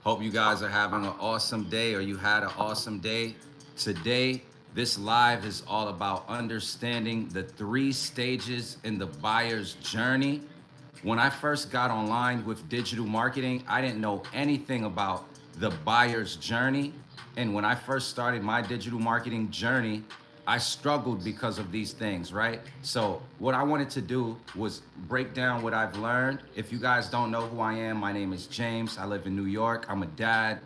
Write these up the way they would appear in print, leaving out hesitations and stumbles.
Hope you guys are having an awesome day or you had an awesome day. Today, this live is all about understanding the three stages in the buyer's journey. When I first got online with digital marketing, I didn't know anything about the buyer's journey. And when I first started my digital marketing journey, I struggled because of these things, right? So, what I wanted to do was break down what I've learned. If you guys don't know who I am, my name is James. I live in New York. I'm a dad.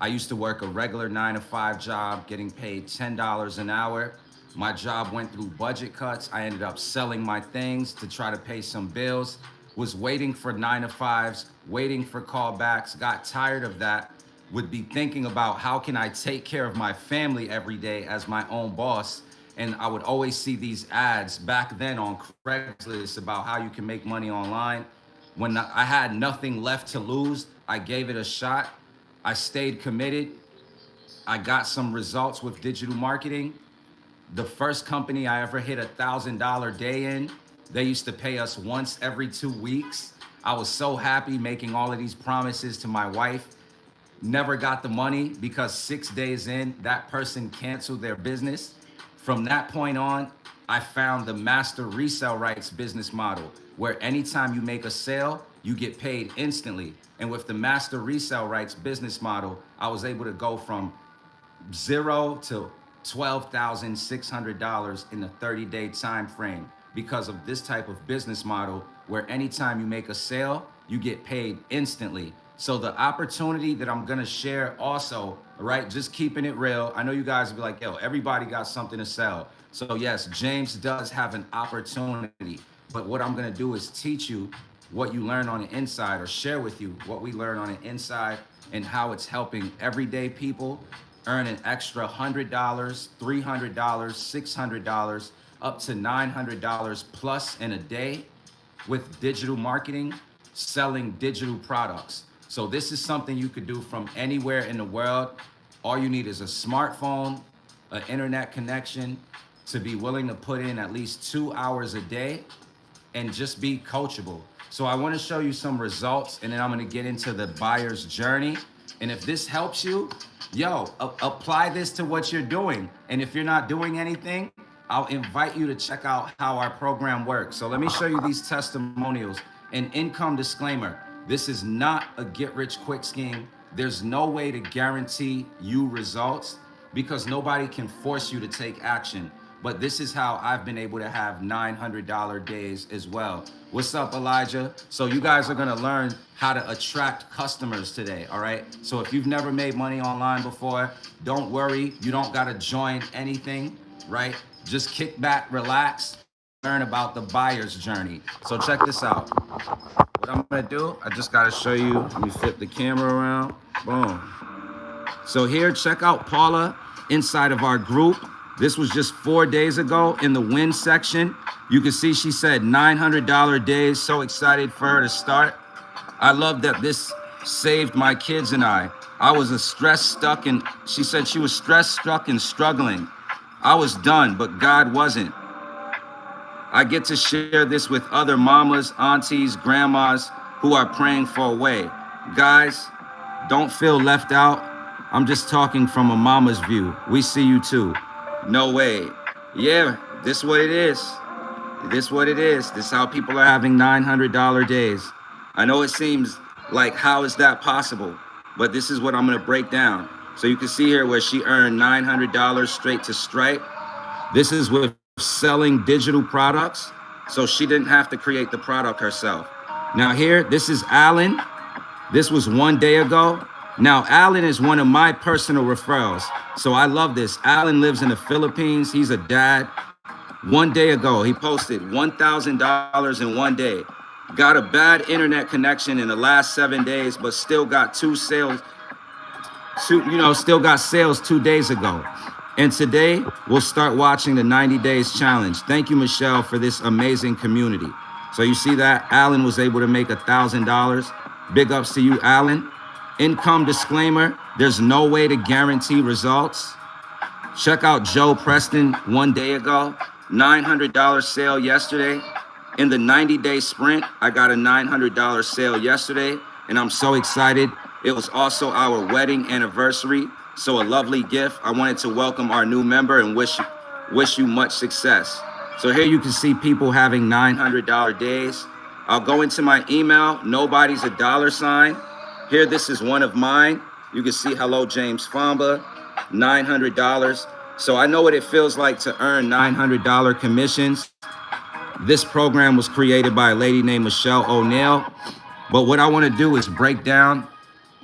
I used to work a regular 9 to 5 job, getting paid $10 an hour. My job went through budget cuts. I ended up selling my things to try to pay some bills. Was waiting for 9 to 5s, waiting for callbacks, got tired of that, would be thinking about how can I take care of my family every day as my own boss. And I would always see these ads back then on Craigslist about how you can make money online. When I had nothing left to lose, I gave it a shot. I stayed committed. I got some results with digital marketing. The first company I ever hit $1,000 day in, they used to pay us once every 2 weeks. I was so happy making all of these promises to my wife. Never got the money because 6 days in, that person canceled their business. From that point on, I found the master resale rights business model where anytime you make a sale, you get paid instantly. And with the master resale rights business model, I was able to go from zero to $12,600 in a 30-day time frame because of this type of business model where anytime you make a sale, you get paid instantly. So the opportunity that I'm gonna share also, right, just keeping it real. I know you guys will be like, yo, everybody got something to sell. So yes, James does have an opportunity, but what I'm gonna do is teach you what you learn on the inside or share with you what we learn on the inside and how it's helping everyday people earn an extra $100, $300, $600, up to $900 plus in a day with digital marketing, selling digital products. So this is something you could do from anywhere in the world. All you need is a smartphone, an internet connection, to be willing to put in at least 2 hours a day and just be coachable. So I want to show you some results and then I'm going to get into the buyer's journey. And if this helps you, apply this to what you're doing. And if you're not doing anything, I'll invite you to check out how our program works. So let me show you these testimonials. An income disclaimer. This is not a get-rich-quick scheme. There's no way to guarantee you results because nobody can force you to take action. But this is how I've been able to have $900 days as well. What's up, Elijah? So you guys are gonna learn how to attract customers today, all right? So if you've never made money online before, don't worry, you don't gotta join anything, right? Just kick back, relax, learn about the buyer's journey. So check this out. What I'm gonna do, I just gotta show you, let me flip the camera around, boom. So here, check out Paula inside of our group. This was just 4 days ago in the win section. You can see she said $900 days, so excited for her to start. I love that this saved my kids and I. I was she said she was stressed, stuck, and struggling. I was done, but God wasn't. I get to share this with other mamas, aunties, grandmas who are praying for a way. Guys, don't feel left out. I'm just talking from a mama's view. We see you too. No way. Yeah, this what it is. This what it is. This how people are having $900 days. I know it seems like how is that possible? But this is what I'm gonna break down. So you can see here where she earned $900 straight to Stripe. This is with selling digital products. So she didn't have to create the product herself. Now here, this is Alan. This was 1 day ago. Now, Alan is one of my personal referrals. So I love this. Alan lives in the Philippines. He's a dad. 1 day ago, he posted $1,000 in 1 day. Got a bad internet connection in the last 7 days, but still got still got sales 2 days ago. And today, we'll start watching the 90 Days Challenge. Thank you, Michelle, for this amazing community. So you see that? Alan was able to make $1,000. Big ups to you, Alan. Income disclaimer, there's no way to guarantee results. Check out Joe Preston 1 day ago, $900 sale yesterday. In the 90-day sprint, I got a $900 sale yesterday, and I'm so excited It was also our wedding anniversary, so a lovely gift. I wanted to welcome our new member and wish you much success. So here you can see people having $900 days. I'll go into my email. Nobody's a dollar sign. Here, this is one of mine. You can see hello, James Famba, $900. So I know what it feels like to earn $900 commissions. This program was created by a lady named Michelle O'Neill. But what I want to do is break down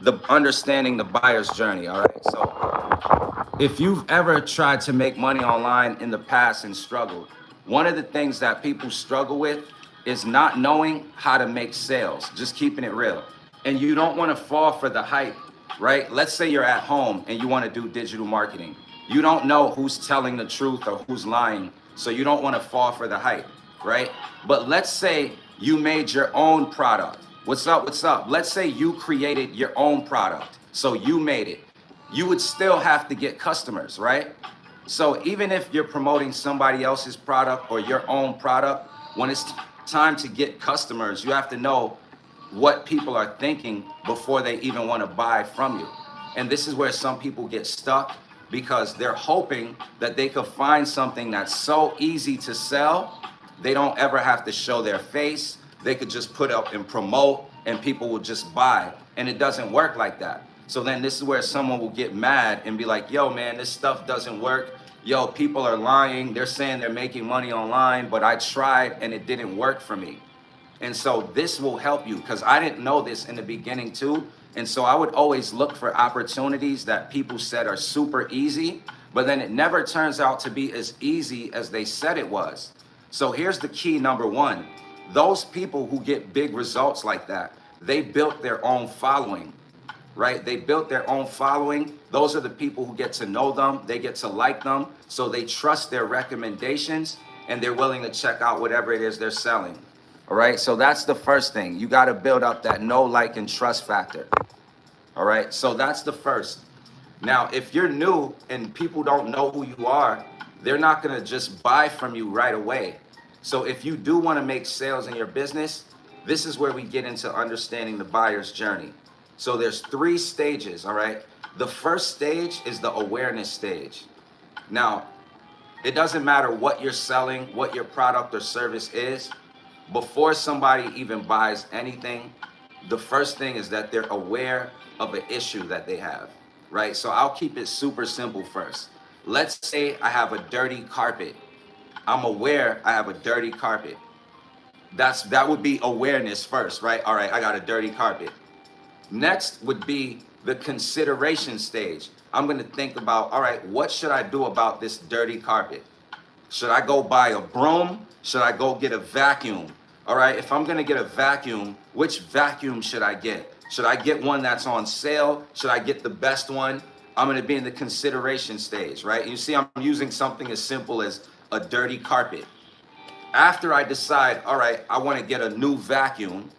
the understanding the buyer's journey. All right. So if you've ever tried to make money online in the past and struggled, one of the things that people struggle with is not knowing how to make sales, just keeping it real. And you don't want to fall for the hype, right? Let's say you're at home and you want to do digital marketing. You don't know who's telling the truth or who's lying, so you don't want to fall for the hype, right? But let's say you made your own product. What's up? What's up? Let's say you created your own product, so you made it. You would still have to get customers, right? So even if you're promoting somebody else's product or your own product, when it's time to get customers, you have to know what people are thinking before they even want to buy from you. And this is where some people get stuck because they're hoping that they could find something that's so easy to sell, they don't ever have to show their face. They could just put up and promote and people will just buy. And it doesn't work like that. So then this is where someone will get mad and be like, yo, man, this stuff doesn't work. Yo, people are lying. They're saying they're making money online, but I tried and it didn't work for me. And so this will help you because I didn't know this in the beginning too. And so I would always look for opportunities that people said are super easy, but then it never turns out to be as easy as they said it was. So here's the key number one. Those people who get big results like that, they built their own following, right? They built their own following. Those are the people who get to know them. They get to like them. So they trust their recommendations and they're willing to check out whatever it is they're selling. All right. So that's the first thing. You got to build up that know, like, and trust factor. All right. So that's the first. Now, if you're new and people don't know who you are, they're not going to just buy from you right away. So if you do want to make sales in your business, this is where we get into understanding the buyer's journey. So there's 3 stages, all right? The first stage is the awareness stage. Now, it doesn't matter what you're selling, what your product or service is. Before somebody even buys anything, the first thing is that they're aware of an issue that they have, right? So I'll keep it super simple first. Let's say I have a dirty carpet. I'm aware I have a dirty carpet. That would be awareness first, right? All right, I got a dirty carpet. Next would be the consideration stage. I'm going to think about, all right, what should I do about this dirty carpet? Should I go buy a broom? Should I go get a vacuum? All right, if I'm going to get a vacuum, which vacuum should I get? Should I get one that's on sale? Should I get the best one? I'm going to be in the consideration stage, right? You see, I'm using something as simple as a dirty carpet. After I decide, all right, I want to get a new vacuum,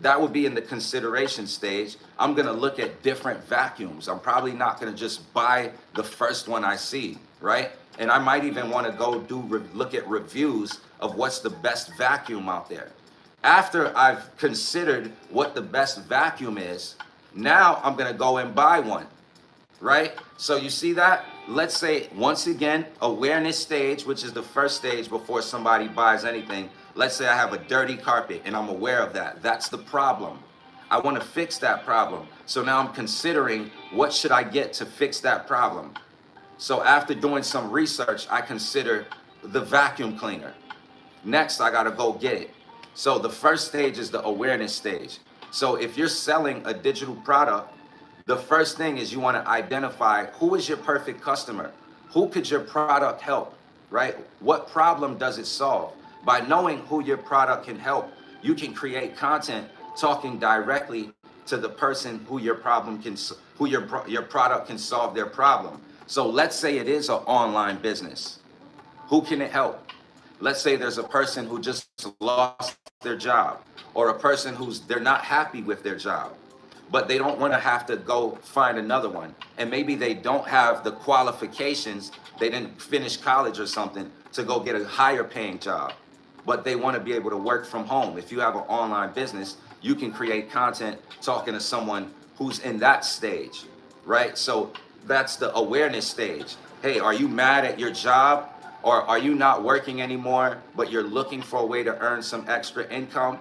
that would be in the consideration stage. I'm going to look at different vacuums. I'm probably not going to just buy the first one I see, right? And I might even want to go look at reviews of what's the best vacuum out there. After I've considered what the best vacuum is, now I'm going to go and buy one, right? So you see that? Let's say, once again, awareness stage, which is the first stage before somebody buys anything. Let's say I have a dirty carpet and I'm aware of that. That's the problem. I want to fix that problem. So now I'm considering what should I get to fix that problem. So after doing some research, I consider the vacuum cleaner. Next, I got to go get it. So the first stage is the awareness stage. So if you're selling a digital product, the first thing is you want to identify who is your perfect customer. Who could your product help, right? What problem does it solve? By knowing who your product can help, you can create content talking directly to the person who your product can solve their problem. So let's say it is an online business. Who can it help? Let's say there's a person who just lost their job, or a person they're not happy with their job, but they don't want to have to go find another one. And maybe they don't have the qualifications, they didn't finish college or something to go get a higher paying job, but they want to be able to work from home. If you have an online business, you can create content talking to someone who's in that stage, right? So that's the awareness stage. Hey, are you mad at your job? Or are you not working anymore, but you're looking for a way to earn some extra income?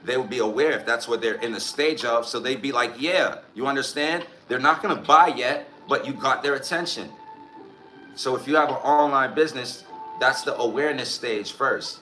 They will be aware if that's what they're in the stage of. So they'd be like, yeah, you understand? They're not gonna buy yet, but you got their attention. So if you have an online business, that's the awareness stage first.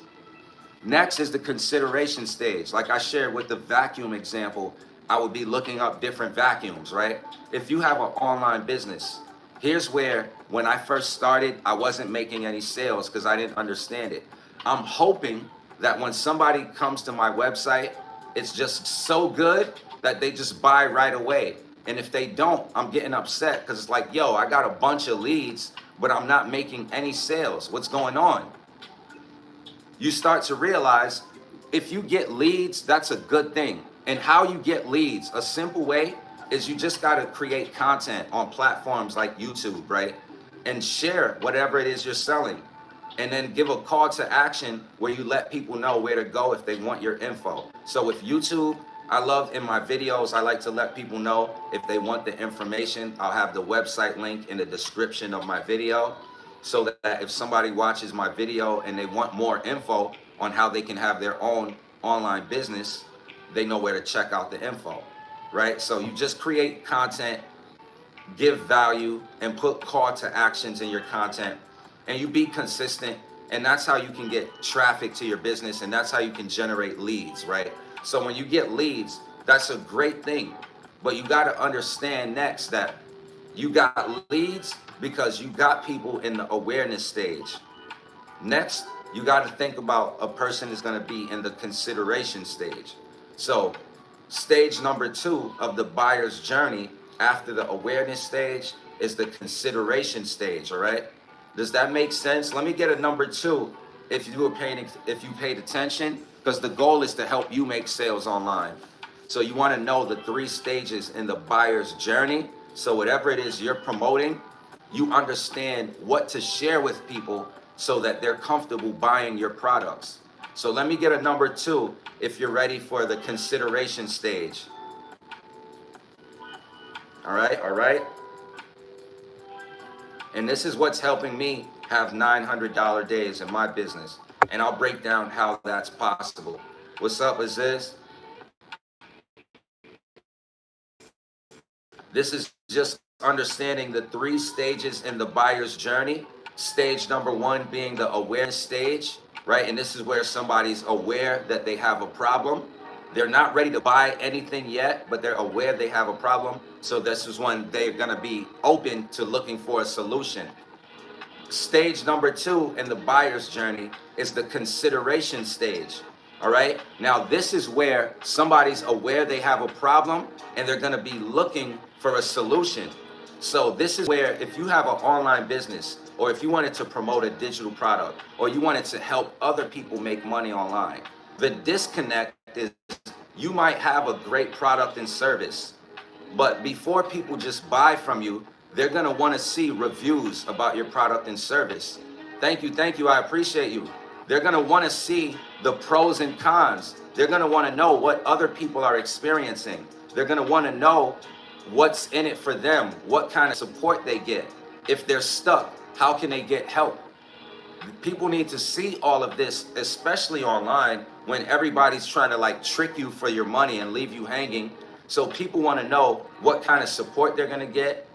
Next is the consideration stage. Like I shared with the vacuum example, I would be looking up different vacuums, right? If you have an online business, here's where, when I first started, I wasn't making any sales because I didn't understand it. I'm hoping that when somebody comes to my website, it's just so good that they just buy right away. And if they don't, I'm getting upset because it's like, yo, I got a bunch of leads, but I'm not making any sales. What's going on? You start to realize if you get leads, that's a good thing. And how you get leads, a simple way is you just got to create content on platforms like YouTube, right? And share whatever it is you're selling. And then give a call to action where you let people know where to go if they want your info. So with YouTube, I love in my videos, I like to let people know if they want the information. I'll have the website link in the description of my video, so that if somebody watches my video and they want more info on how they can have their own online business, they know where to check out the info, right? So you just create content, give value, and put call to actions in your content, and you be consistent, and that's how you can get traffic to your business, and that's how you can generate leads, right? So when you get leads, that's a great thing, but you got to understand next that you got leads because you got people in the awareness stage. Next, you got to think about a person is going to be in the consideration stage. So stage number 2 of the buyer's journey after the awareness stage is the consideration stage, all right? Does that make sense? Let me get a number 2 if you paid attention, because the goal is to help you make sales online. So you want to know the 3 stages in the buyer's journey. So whatever it is you're promoting, you understand what to share with people so that they're comfortable buying your products. So let me get a number 2 if you're ready for the consideration stage. All right. And this is what's helping me have $900 days in my business. And I'll break down how that's possible. What's up, is this? This is just understanding the 3 stages in the buyer's journey. Stage number 1 being the awareness stage, right? And this is where somebody's aware that they have a problem. They're not ready to buy anything yet, but they're aware they have a problem. So this is when they're gonna be open to looking for a solution. Stage number 2 in the buyer's journey is the consideration stage. All right. Now, this is where somebody's aware they have a problem and they're going to be looking for a solution. So this is where if you have an online business, or if you wanted to promote a digital product, or you wanted to help other people make money online, the disconnect is you might have a great product and service, but before people just buy from you, they're going to want to see reviews about your product and service. Thank you. I appreciate you. They're going to want to see the pros and cons. They're going to want to know what other people are experiencing. They're going to want to know what's in it for them, what kind of support they get. If they're stuck, how can they get help? People need to see all of this, especially online, when everybody's trying to like trick you for your money and leave you hanging. So people want to know what kind of support they're going to get,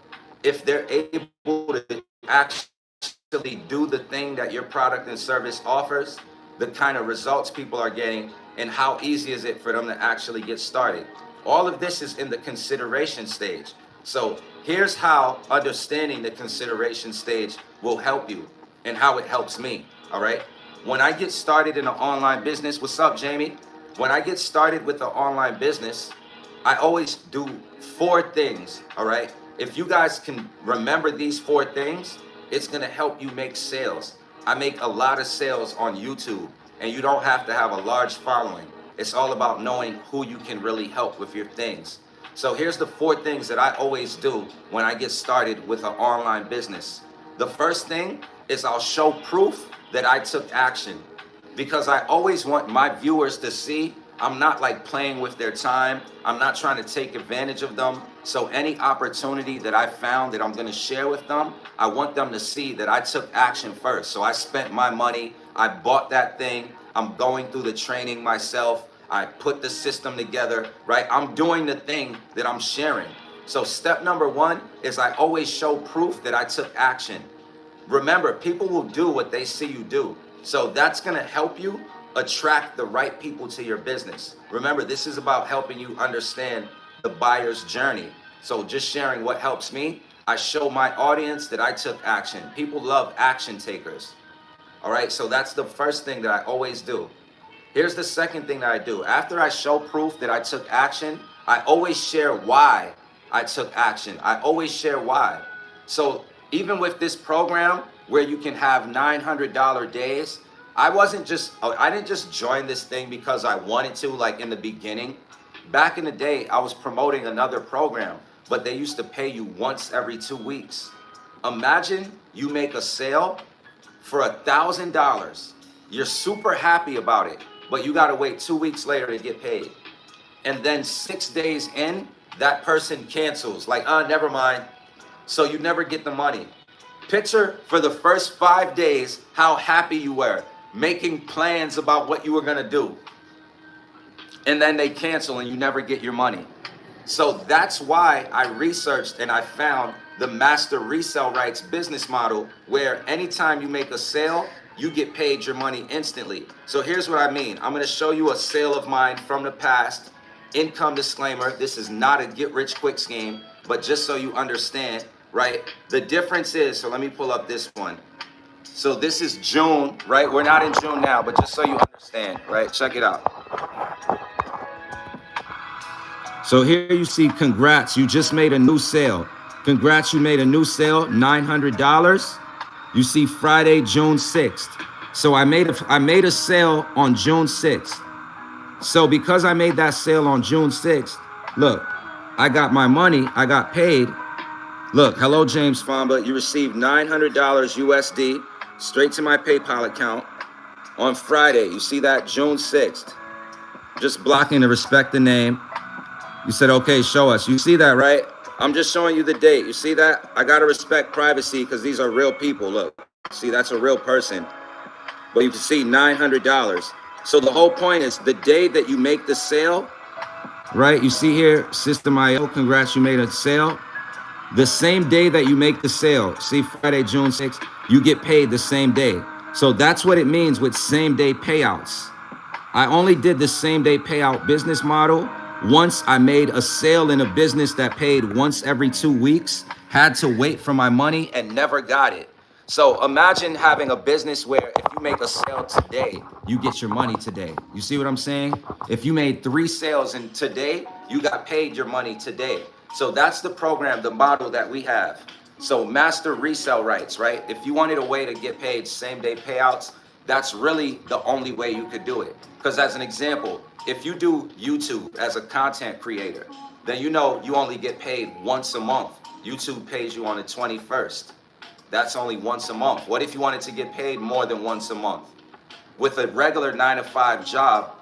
if they're able to actually do the thing that your product and service offers, the kind of results people are getting, and how easy is it for them to actually get started. All of this is in the consideration stage. So here's how understanding the consideration stage will help you and how it helps me, all right? When I get started in an online business, what's up, Jamie? When I get started with an online business, I always do 4 things, all right? If you guys can remember these 4 things, it's gonna help you make sales. I make a lot of sales on YouTube, and you don't have to have a large following. It's all about knowing who you can really help with your things. So here's the 4 things that I always do when I get started with an online business. The first thing is I'll show proof that I took action, because I always want my viewers to see I'm not like playing with their time. I'm not trying to take advantage of them. So any opportunity that I found that I'm going to share with them, I want them to see that I took action first. So I spent my money. I bought that thing. I'm going through the training myself. I put the system together, right? I'm doing the thing that I'm sharing. So step number one is I always show proof that I took action. Remember, people will do what they see you do. So that's going to help you attract the right people to your business. Remember, this is about helping you understand the buyer's journey. So just sharing what helps me, I show my audience that I took action. People love action takers. All right, so that's the first thing that I always do. Here's the second thing that I do. After I show proof that I took action, I always share why I took action. I always share why. So even with this program where you can have $900 days, I didn't just join this thing because I wanted to, like in the beginning. Back in the day, I was promoting another program, but they used to pay you once every 2 weeks. Imagine you make a sale for $1,000. You're super happy about it, but you gotta wait 2 weeks later to get paid. And then 6 days in, that person cancels, like, never mind. So you never get the money. Picture for the first 5 days how happy you were, making plans about what you were gonna do. And then they cancel and you never get your money. So that's why I researched and I found the master resale rights business model, where anytime you make a sale, you get paid your money instantly. So here's what I mean. I'm gonna show you a sale of mine from the past. Income disclaimer, this is not a get rich quick scheme, but just so you understand, right? The difference is, so let me pull up this one. So this is June, right? We're not in June now, but just so you understand, right? Check it out. So here you see, congrats, you just made a new sale. Congrats, you made a new sale, $900. You see Friday, June 6th. So I made a sale on June 6th. So because I made that sale on June 6th, look, I got my money, I got paid. Look, hello, James Famba, you received $900 USD straight to my PayPal account on Friday. You see that, June 6th. Just blocking to respect the name. You said, okay, show us. You see that, right? I'm just showing you the date. You see that? I gotta respect privacy because these are real people. Look, see, that's a real person. But you can see $900. So the whole point is the day that you make the sale, right? You see here, System IO, congrats, you made a sale. The same day that you make the sale, see Friday, June 6th, you get paid the same day. So that's what it means with same day payouts. I only did the same day payout business model once I made a sale in a business that paid once every 2 weeks, had to wait for my money and never got it. So imagine having a business where if you make a sale today, you get your money today. You see what I'm saying? If you made 3 sales in today, you got paid your money today. So that's the program, the model that we have. So master resale rights, right? If you wanted a way to get paid same day payouts, that's really the only way you could do it. Because as an example, if you do YouTube as a content creator, then you know you only get paid once a month. YouTube pays you on the 21st. That's only once a month. What if you wanted to get paid more than once a month? With a regular 9-to-5 job,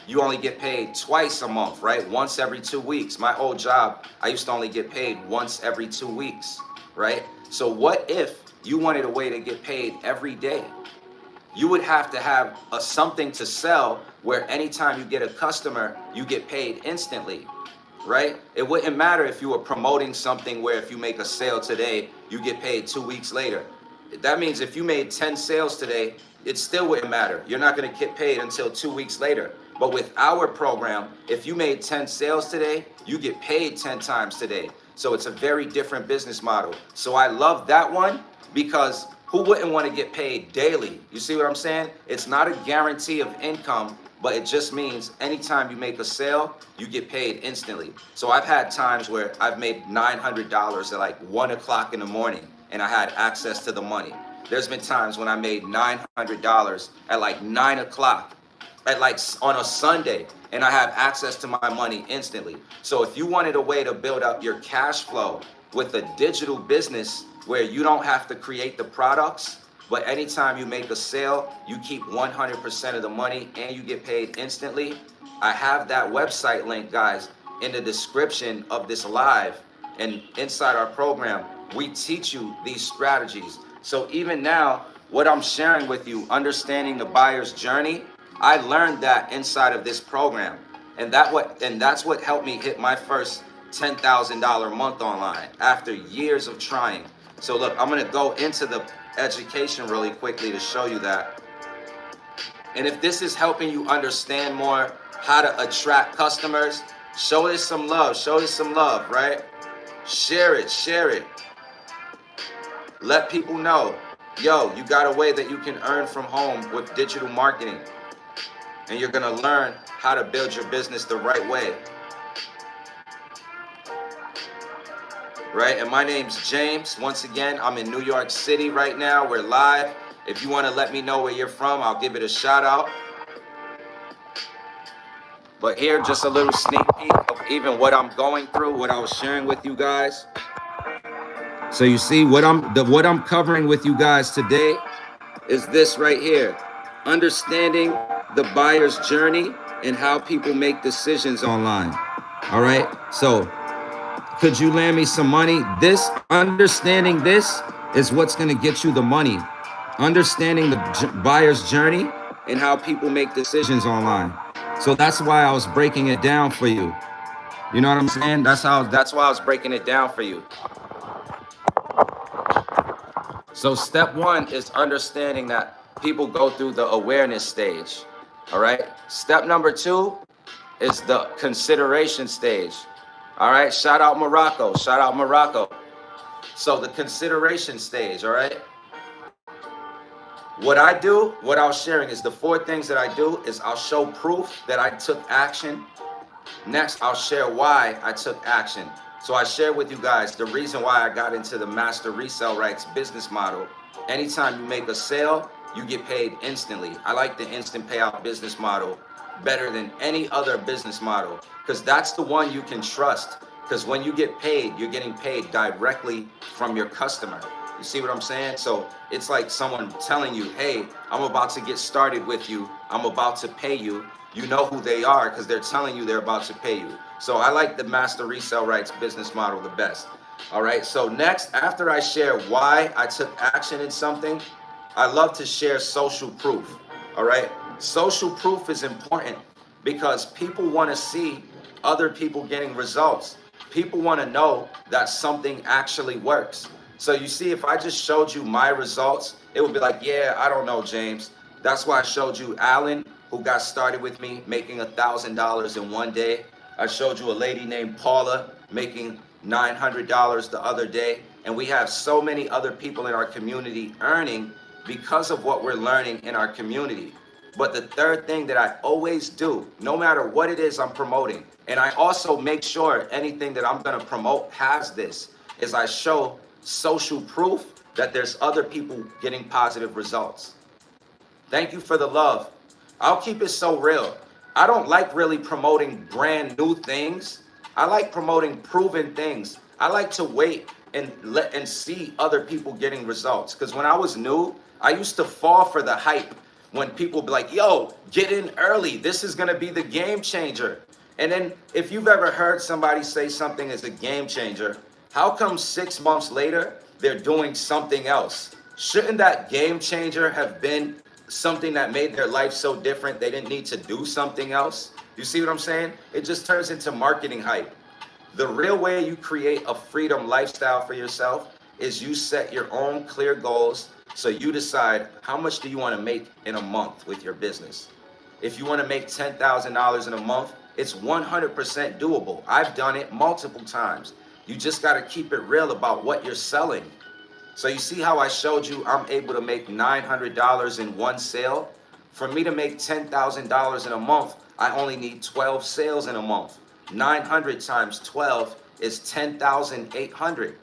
you only get paid twice a month, right? Once every 2 weeks. My old job, I used to only get paid once every 2 weeks, right? So what if you wanted a way to get paid every day? You would have to have something to sell where anytime you get a customer, you get paid instantly, right? It wouldn't matter if you were promoting something where if you make a sale today, you get paid 2 weeks later. That means if you made 10 sales today, it still wouldn't matter. You're not gonna get paid until 2 weeks later. But with our program, if you made 10 sales today, you get paid 10 times today. So it's a very different business model. So I love that one because who wouldn't want to get paid daily? You see what I'm saying? It's not a guarantee of income, but it just means anytime you make a sale, you get paid instantly. So I've had times where I've made $900 at like 1 o'clock in the morning and I had access to the money. There's been times when I made $900 at like 9 o'clock at like on a Sunday and I have access to my money instantly. So if you wanted a way to build up your cash flow with a digital business where you don't have to create the products, but anytime you make a sale, you keep 100% of the money and you get paid instantly, I have that website link, guys, in the description of this live. And inside our program, we teach you these strategies. So even now, what I'm sharing with you, understanding the buyer's journey, I learned that inside of this program. And that's what helped me hit my first $10,000 month online after years of trying. So look, I'm gonna go into the education really quickly to show you that. And if this is helping you understand more how to attract customers, show this some love, right? Share it. Let people know, yo, you got a way that you can earn from home with digital marketing. And you're gonna learn how to build your business the right way. Right? And my name's James. Once again, I'm in New York City right now. We're live. If you want to let me know where you're from, I'll give it a shout out. But here, just a little sneak peek of even what I'm going through, what I was sharing with you guys. So you see what I'm covering with you guys today is this right here. Understanding the buyer's journey and how people make decisions online. All right? So could you lend me some money? Understanding this is what's going to get you the money. Understanding the buyer's journey and how people make decisions online. So that's why I was breaking it down for you. You know what I'm saying? That's why I was breaking it down for you. So step one is understanding that people go through the awareness stage. All right. Step number two is the consideration stage. All right. Shout out Morocco. So the consideration stage. All right. What I was sharing is the 4 things that I do is I'll show proof that I took action. Next, I'll share why I took action. So I share with you guys the reason why I got into the master resale rights business model. Anytime you make a sale, you get paid instantly. I like the instant payout business model better than any other business model because that's the one you can trust. Because when you get paid, you're getting paid directly from your customer. You see what I'm saying? So it's like someone telling you, hey, I'm about to get started with you. I'm about to pay you. You know who they are because they're telling you they're about to pay you. So I like the master resale rights business model the best. All right. So next, after I share why I took action in something, I love to share social proof. All right. Social proof is important because people want to see other people getting results. People want to know that something actually works. So you see, if I just showed you my results, it would be like, yeah, I don't know, James. That's why I showed you Alan, who got started with me making $1,000 in one day. I showed you a lady named Paula making $900 the other day. And we have so many other people in our community earning because of what we're learning in our community. But the third thing that I always do, no matter what it is I'm promoting, and I also make sure anything that I'm gonna promote has this, is I show social proof that there's other people getting positive results. Thank you for the love. I'll keep it so real. I don't like really promoting brand new things. I like promoting proven things. I like to wait and see other people getting results. Because when I was new, I used to fall for the hype when people be like, yo, get in early. This is gonna be the game changer. And then if you've ever heard somebody say something is a game changer, how come 6 months later, they're doing something else? Shouldn't that game changer have been something that made their life so different they didn't need to do something else? You see what I'm saying? It just turns into marketing hype. The real way you create a freedom lifestyle for yourself is you set your own clear goals. So you decide how much do you want to make in a month with your business. If you want to make $10,000 in a month, it's 100% doable. I've done it multiple times. You just got to keep it real about what you're selling. So you see how I showed you I'm able to make $900 in one sale? For me to make $10,000 in a month, I only need 12 sales in a month. 900 times 12 is 10,800.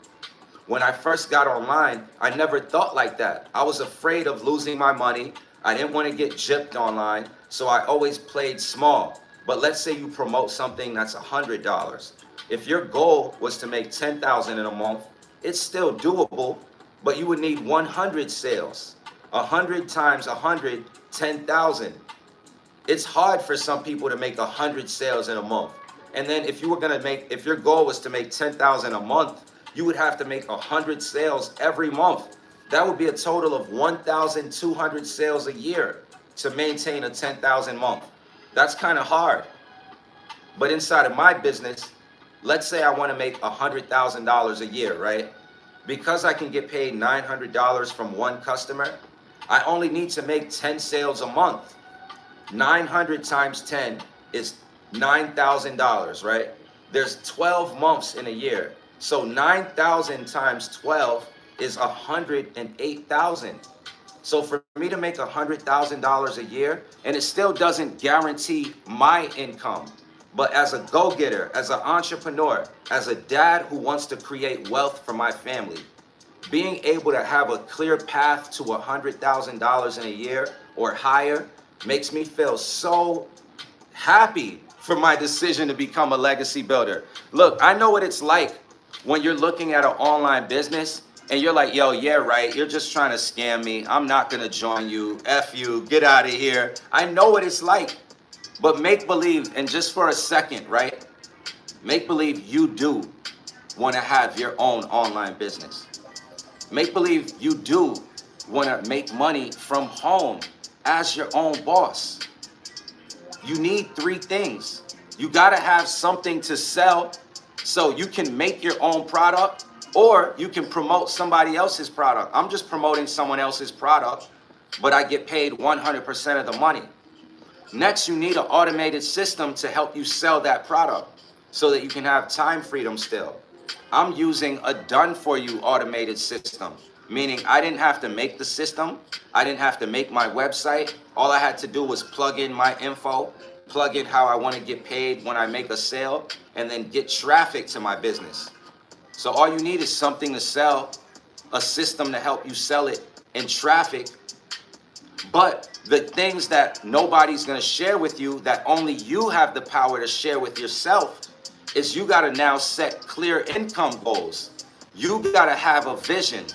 When I first got online, I never thought like that. I was afraid of losing my money. I didn't want to get gypped online, so I always played small. But let's say you promote something that's $100. If your goal was to make $10,000 in a month, it's still doable, but you would need 100 sales. 100 times 100, 10,000. It's hard for some people to make 100 sales in a month. And then if your goal was to make 10,000 a month, you would have to make 100 sales every month. That would be a total of 1,200 sales a year to maintain a 10,000 month. That's kind of hard. But inside of my business, let's say I want to make $100,000 a year, right? Because I can get paid $900 from one customer, I only need to make 10 sales a month. 900 times 10 is $9,000, right? There's 12 months in a year. So 9,000 times 12 is 108,000. So for me to make $100,000 a year, and it still doesn't guarantee my income, but as a go-getter, as an entrepreneur, as a dad who wants to create wealth for my family, being able to have a clear path to $100,000 in a year or higher makes me feel so happy for my decision to become a legacy builder. Look, I know what it's like when you're looking at an online business and you're like, yo, yeah, right, you're just trying to scam me. I'm not gonna join you. F you, get out of here. I know what it's like. But make believe, and just for a second, right? Make believe you do want to have your own online business. Make believe you do want to make money from home as your own boss. You need three things. You got to have something to sell so you can make your own product, or you can promote somebody else's product. I'm just promoting someone else's product, but I get paid 100% of the money. Next, you need an automated system to help you sell that product so that you can have time freedom still. I'm using a done-for-you automated system, meaning I didn't have to make the system. I didn't have to make my website. All I had to do was plug in my info, plug in how I want to get paid when I make a sale, and then get traffic to my business. So all you need is something to sell, a system to help you sell it, and traffic. But the things that nobody's going to share with you, that only you have the power to share with yourself, is you got to now set clear income goals. You got to have a vision.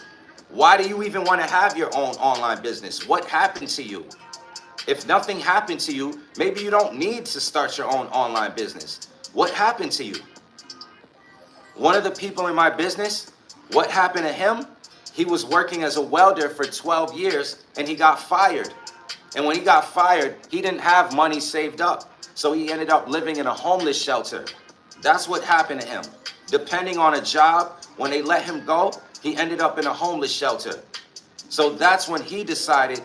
Why do you even want to have your own online business? What happened to you? If nothing happened to you, maybe you don't need to start your own online business. What happened to you? One of the people in my business, what happened to him? He was working as a welder for 12 years and he got fired. And when he got fired, he didn't have money saved up. So he ended up living in a homeless shelter. That's what happened to him. Depending on a job, when they let him go, he ended up in a homeless shelter. So that's when he decided,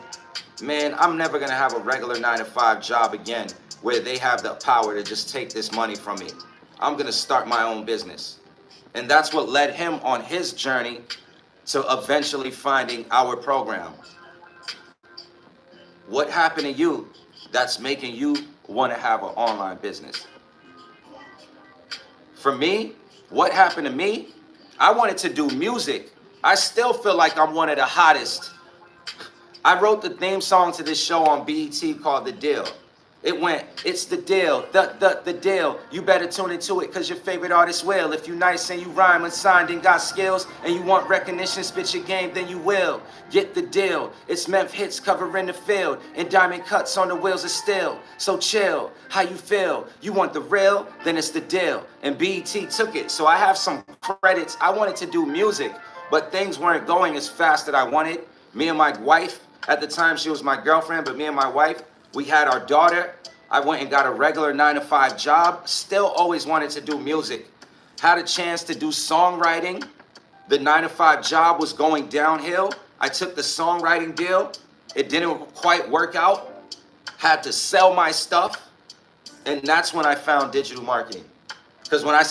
man, I'm never going to have a regular 9-to-5 job again where they have the power to just take this money from me. I'm going to start my own business. And that's what led him on his journey to eventually finding our program. What happened to you that's making you want to have an online business? For me, what happened to me? I wanted to do music. I still feel like I'm one of the hottest. I wrote the theme song to this show on BET called The Deal. It went, it's the deal, the deal. You better tune into it because your favorite artist will. If you nice and you rhyme and signed and got skills and you want recognition, spit your game, then you will. Get the deal. It's meth hits covering the field and diamond cuts on the wheels of steel. So chill, how you feel? You want the real? Then it's the deal. And BET took it. So I have some credits. I wanted to do music, but things weren't going as fast as I wanted. Me and my wife, at the time she was my girlfriend, but me and my wife, we had our daughter. I went and got a regular 9-to-5 job. Still always wanted to do music. Had a chance to do songwriting. The 9-to-5 job was going downhill. I took the songwriting deal. It didn't quite work out. Had to sell my stuff. And that's when I found digital marketing. Because when I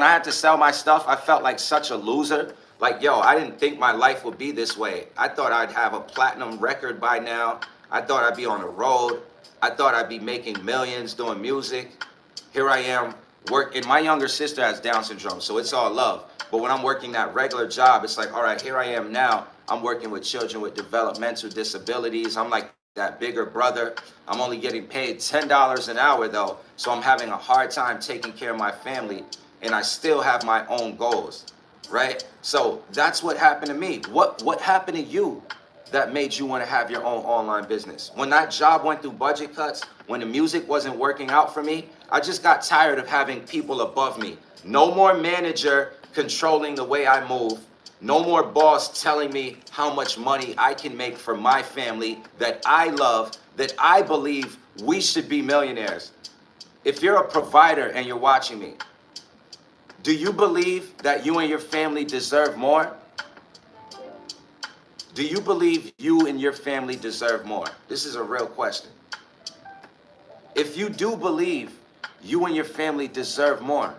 had to sell my stuff, I felt like such a loser. Like, yo, I didn't think my life would be this way. I thought I'd have a platinum record by now. I thought I'd be on the road. I thought I'd be making millions doing music. Here I am working. My younger sister has Down syndrome, so it's all love. But when I'm working that regular job, it's like, all right, here I am now. I'm working with children with developmental disabilities. I'm like that bigger brother. I'm only getting paid $10 an hour though, so I'm having a hard time taking care of my family, and I still have my own goals, right? So that's what happened to me. What happened to you that made you want to have your own online business? When that job went through budget cuts, When the music wasn't working out for me, I just got tired of having people above me. No more manager controlling the way I move. No more boss telling me how much money I can make for my family that I love, that I believe we should be millionaires. If you're a provider and you're watching me, do you believe that you and your family deserve more? Do you believe you and your family deserve more? This is a real question. If you do believe you and your family deserve more,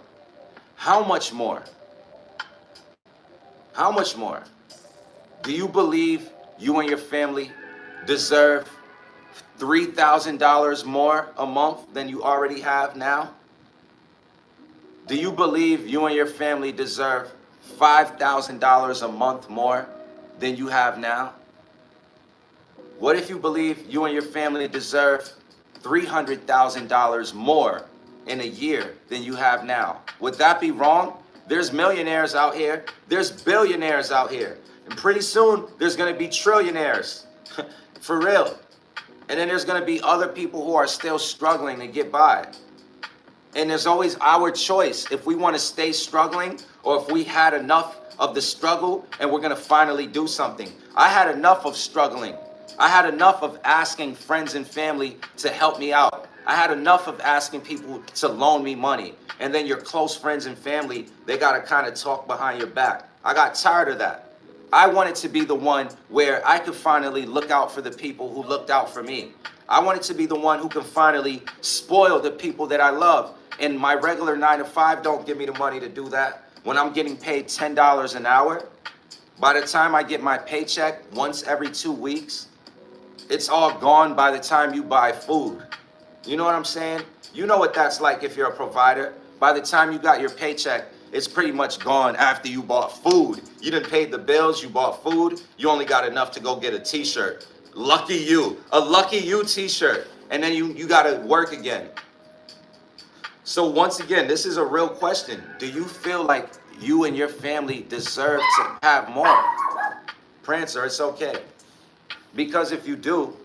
how much more? How much more? Do you believe you and your family deserve $3,000 more a month than you already have now? Do you believe you and your family deserve $5,000 a month more than you have now? What if you believe you and your family deserve $300,000 more in a year than you have now? Would that be wrong? There's millionaires out here. There's billionaires out here. And pretty soon, there's going to be trillionaires. For real. And then there's going to be other people who are still struggling to get by. And there's always our choice if we want to stay struggling or if we had enough of the struggle and we're going to finally do something. I had enough of struggling. I had enough of asking friends and family to help me out. I had enough of asking people to loan me money. And then your close friends and family, they got to kind of talk behind your back. I got tired of that. I wanted to be the one where I could finally look out for the people who looked out for me. I wanted to be the one who can finally spoil the people that I love. And my regular 9-to-5 don't give me the money to do that. When I'm getting paid $10 an hour, by the time I get my paycheck once every 2 weeks, it's all gone by the time you buy food. You know what I'm saying? You know what that's like if you're a provider. By the time you got your paycheck, it's pretty much gone after you bought food. You done paid the bills, you bought food, you only got enough to go get a t-shirt. Lucky you, a lucky you t-shirt. And then you gotta work again. So once again, this is a real question. Do you feel like you and your family deserve to have more? Prancer, it's okay. Because if you do,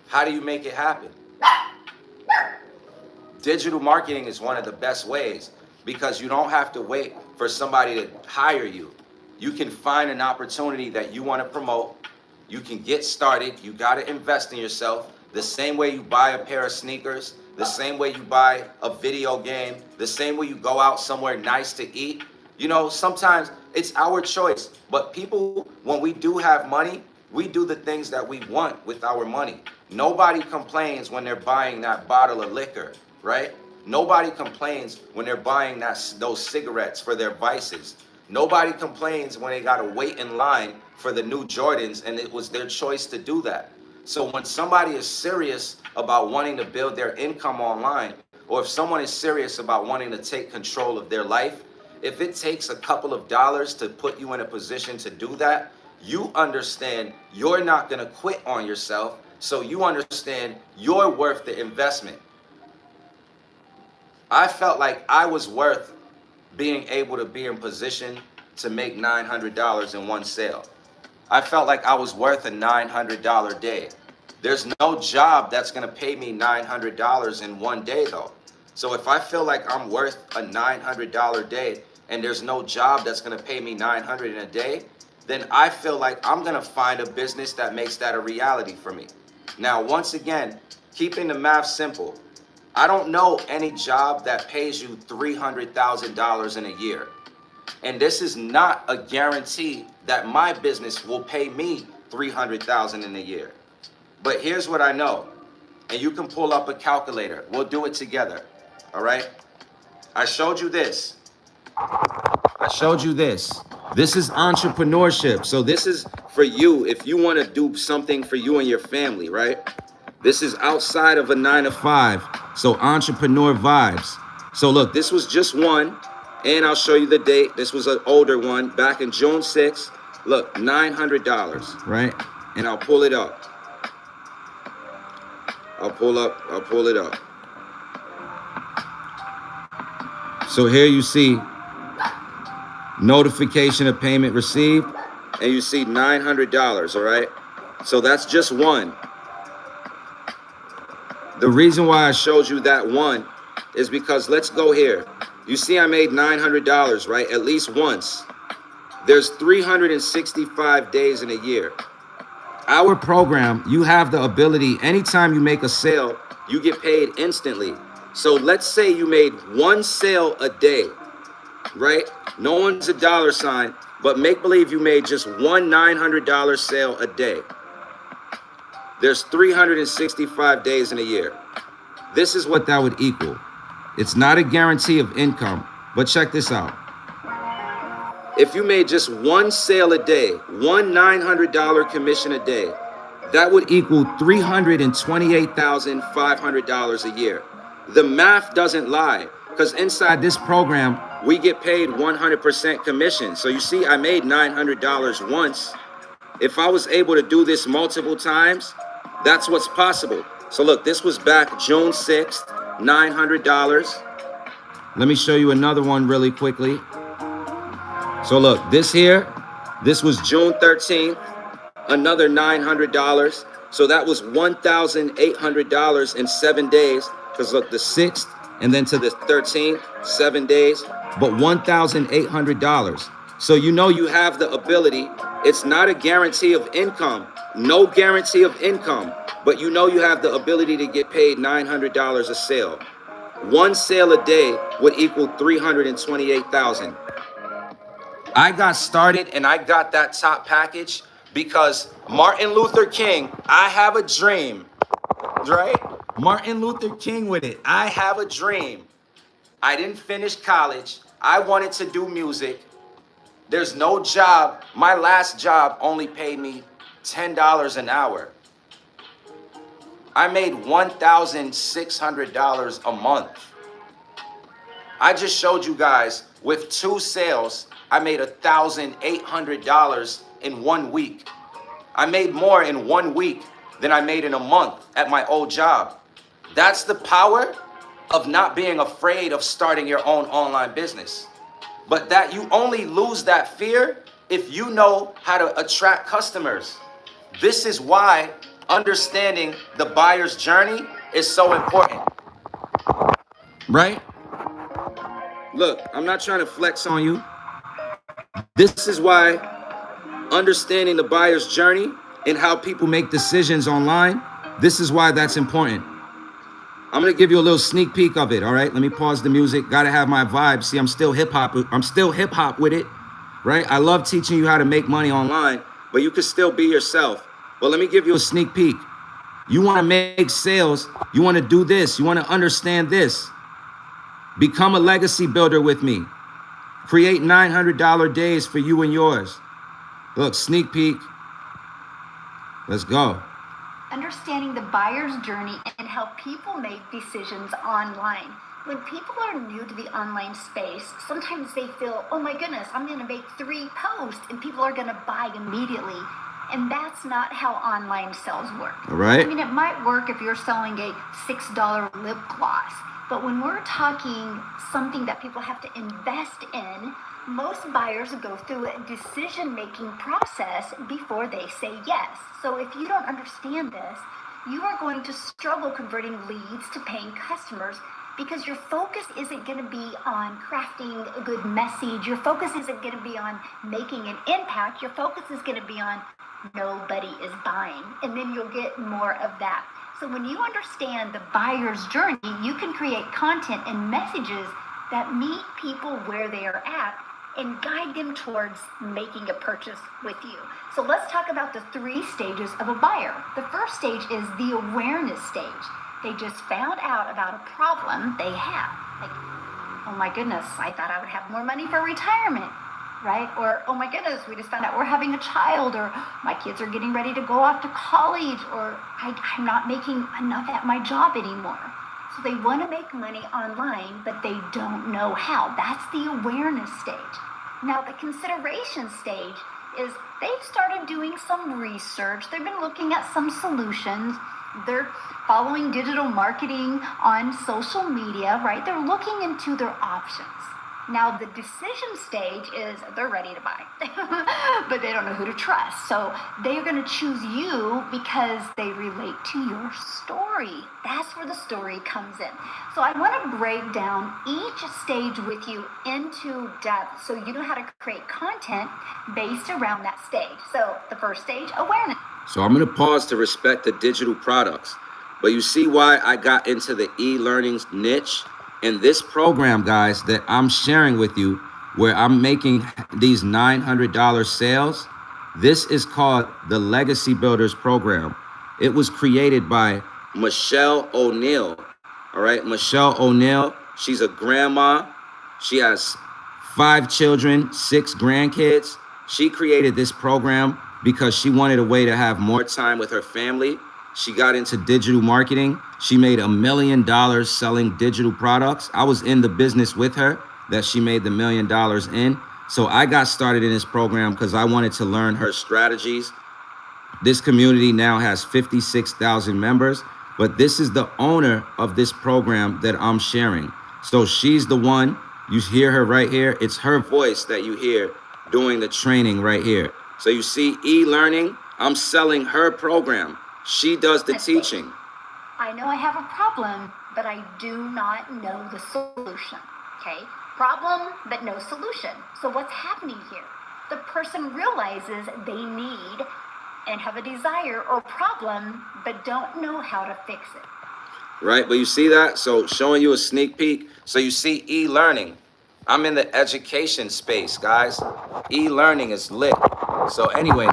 how do you make it happen? Digital marketing is one of the best ways because you don't have to wait for somebody to hire you. You can find an opportunity that you want to promote. You can get started. You got to invest in yourself the same way you buy a pair of sneakers, the same way you buy a video game, the same way you go out somewhere nice to eat. You know, sometimes it's our choice. But people, when we do have money, we do the things that we want with our money. Nobody complains when they're buying that bottle of liquor, right? Nobody complains when they're buying those cigarettes for their vices. Nobody complains when they got to wait in line for the new Jordans and it was their choice to do that. So when somebody is serious about wanting to build their income online, or if someone is serious about wanting to take control of their life, if it takes a couple of dollars to put you in a position to do that, you understand you're not going to quit on yourself. So you understand you're worth the investment. I felt like I was worth being able to be in position to make $900 in one sale. I felt like I was worth a $900 day. There's no job that's going to pay me $900 in one day though. So if I feel like I'm worth a $900 day and there's no job that's going to pay me $900 in a day, then I feel like I'm going to find a business that makes that a reality for me. Now, once again, keeping the math simple, I don't know any job that pays you $300,000 in a year. And this is not a guarantee that my business will pay me $300,000 in a year. But here's what I know, and you can pull up a calculator. We'll do it together, all right? I showed you this. This is entrepreneurship. So this is for you if you want to do something for you and your family, right? This is outside of a 9-to-5. So entrepreneur vibes. So look, this was just one, and I'll show you the date. This was an older one back in June 6th. Look, $900, right? And I'll pull it up. I'll pull it up. So here you see notification of payment received, and you see $900, all right? So that's just one. The reason why I showed you that one is because let's go here. You see I made $900, right? At least once. There's 365 days in a year. Our program, you have the ability, anytime you make a sale, you get paid instantly. So let's say you made one sale a day, right? No one's a dollar sign, but make believe you made just one $900 sale a day. There's 365 days in a year. This is what that would equal. It's not a guarantee of income, but check this out. If you made just one sale a day, one $900 commission a day, that would equal $328,500 a year. The math doesn't lie, because inside this program, we get paid 100% commission. So you see, I made $900 once. If I was able to do this multiple times, that's what's possible. So look, this was back June 6th, $900. Let me show you another one really quickly. So look, this was June 13th, another $900. So that was $1,800 in 7 days. Because look, the 6th and then to the 13th, 7 days, but $1,800. So you know you have the ability. It's not a guarantee of income, no guarantee of income, but you know you have the ability to get paid $900 a sale. One sale a day would equal $328,000. I got started and I got that top package because Martin Luther King, I have a dream, right? Martin Luther King with it. I have a dream. I didn't finish college. I wanted to do music. There's no job. My last job only paid me $10 an hour. I made $1,600 a month. I just showed you guys with 2 sales, I made $1,800 in 1 week. I made more in 1 week than I made in a month at my old job. That's the power of not being afraid of starting your own online business. But that you only lose that fear if you know how to attract customers. This is why understanding the buyer's journey is so important. Right? Look, I'm not trying to flex on you. This is why understanding the buyer's journey and how people make decisions online, this is why that's important. I'm gonna give you a little sneak peek of it, all right? Let me pause the music. Gotta have my vibe. See, I'm still hip hop with it, right? I love teaching you how to make money online, but you can still be yourself. But let me give you a sneak peek. You wanna make sales, you wanna do this, you wanna understand this. Become a legacy builder with me. Create $900 days for you and yours. Look, sneak peek. Let's go. Understanding the buyer's journey and how people make decisions online. When people are new to the online space, sometimes they feel, oh my goodness, I'm going to make 3 posts and people are going to buy immediately. And that's not how online sales work. All right. I mean, it might work if you're selling a $6 lip gloss, but when we're talking something that people have to invest in, most buyers go through a decision-making process before they say yes. So if you don't understand this, you are going to struggle converting leads to paying customers because your focus isn't going to be on crafting a good message. Your focus isn't going to be on making an impact. Your focus is going to be on nobody is buying, and then you'll get more of that. So when you understand the buyer's journey, you can create content and messages that meet people where they are at and guide them towards making a purchase with you. So let's talk about the 3 stages of a buyer. The first stage is the awareness stage. They just found out about a problem they have. Like, oh my goodness, I thought I would have more money for retirement, right? Or, oh my goodness, we just found out we're having a child, or my kids are getting ready to go off to college, or I'm not making enough at my job anymore. So they want to make money online, but they don't know how. That's the awareness stage. Now, the consideration stage is they've started doing some research. They've been looking at some solutions. They're following digital marketing on social media, right? They're looking into their options. Now, the decision stage is they're ready to buy. but they don't know who to trust. So they're going to choose you because they relate to your story. That's where the story comes in. So I want to break down each stage with you into depth so you know how to create content based around that stage. So the first stage, awareness. So I'm going to pause to respect the digital products. But you see why I got into the e-learnings niche? In this program, guys, that I'm sharing with you, where I'm making these $900 sales, this is called the Legacy Builders Program. It was created by Michelle O'Neill. All right, Michelle O'Neill, she's a grandma. She has 5 children, 6 grandkids. She created this program because she wanted a way to have more time with her family. She got into digital marketing. She made $1 million selling digital products. I was in the business with her that she made the $1 million in. So I got started in this program because I wanted to learn her strategies. This community now has 56,000 members, but this is the owner of this program that I'm sharing. So she's the one, you hear her right here. It's her voice that you hear doing the training right here. So you see e-learning, I'm selling her program. She does the teaching. I know I have a problem, but I do not know the solution. Okay? Problem, but no solution. So what's happening here? The person realizes they need and have a desire or problem, but don't know how to fix it. Right, but you see that? So showing you a sneak peek. So you see e-learning. I'm in the education space, guys. E-learning is lit. So anyway,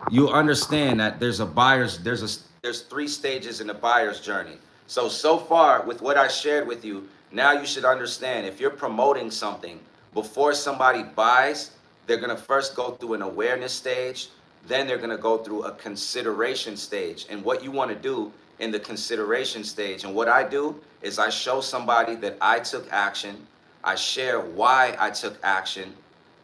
you understand that there's 3 stages in the buyer's journey. So far with what I shared with you, now you should understand if you're promoting something, before somebody buys, they're gonna first go through an awareness stage, then they're gonna go through a consideration stage. And what you wanna do in the consideration stage, and what I do is I show somebody that I took action, I share why I took action,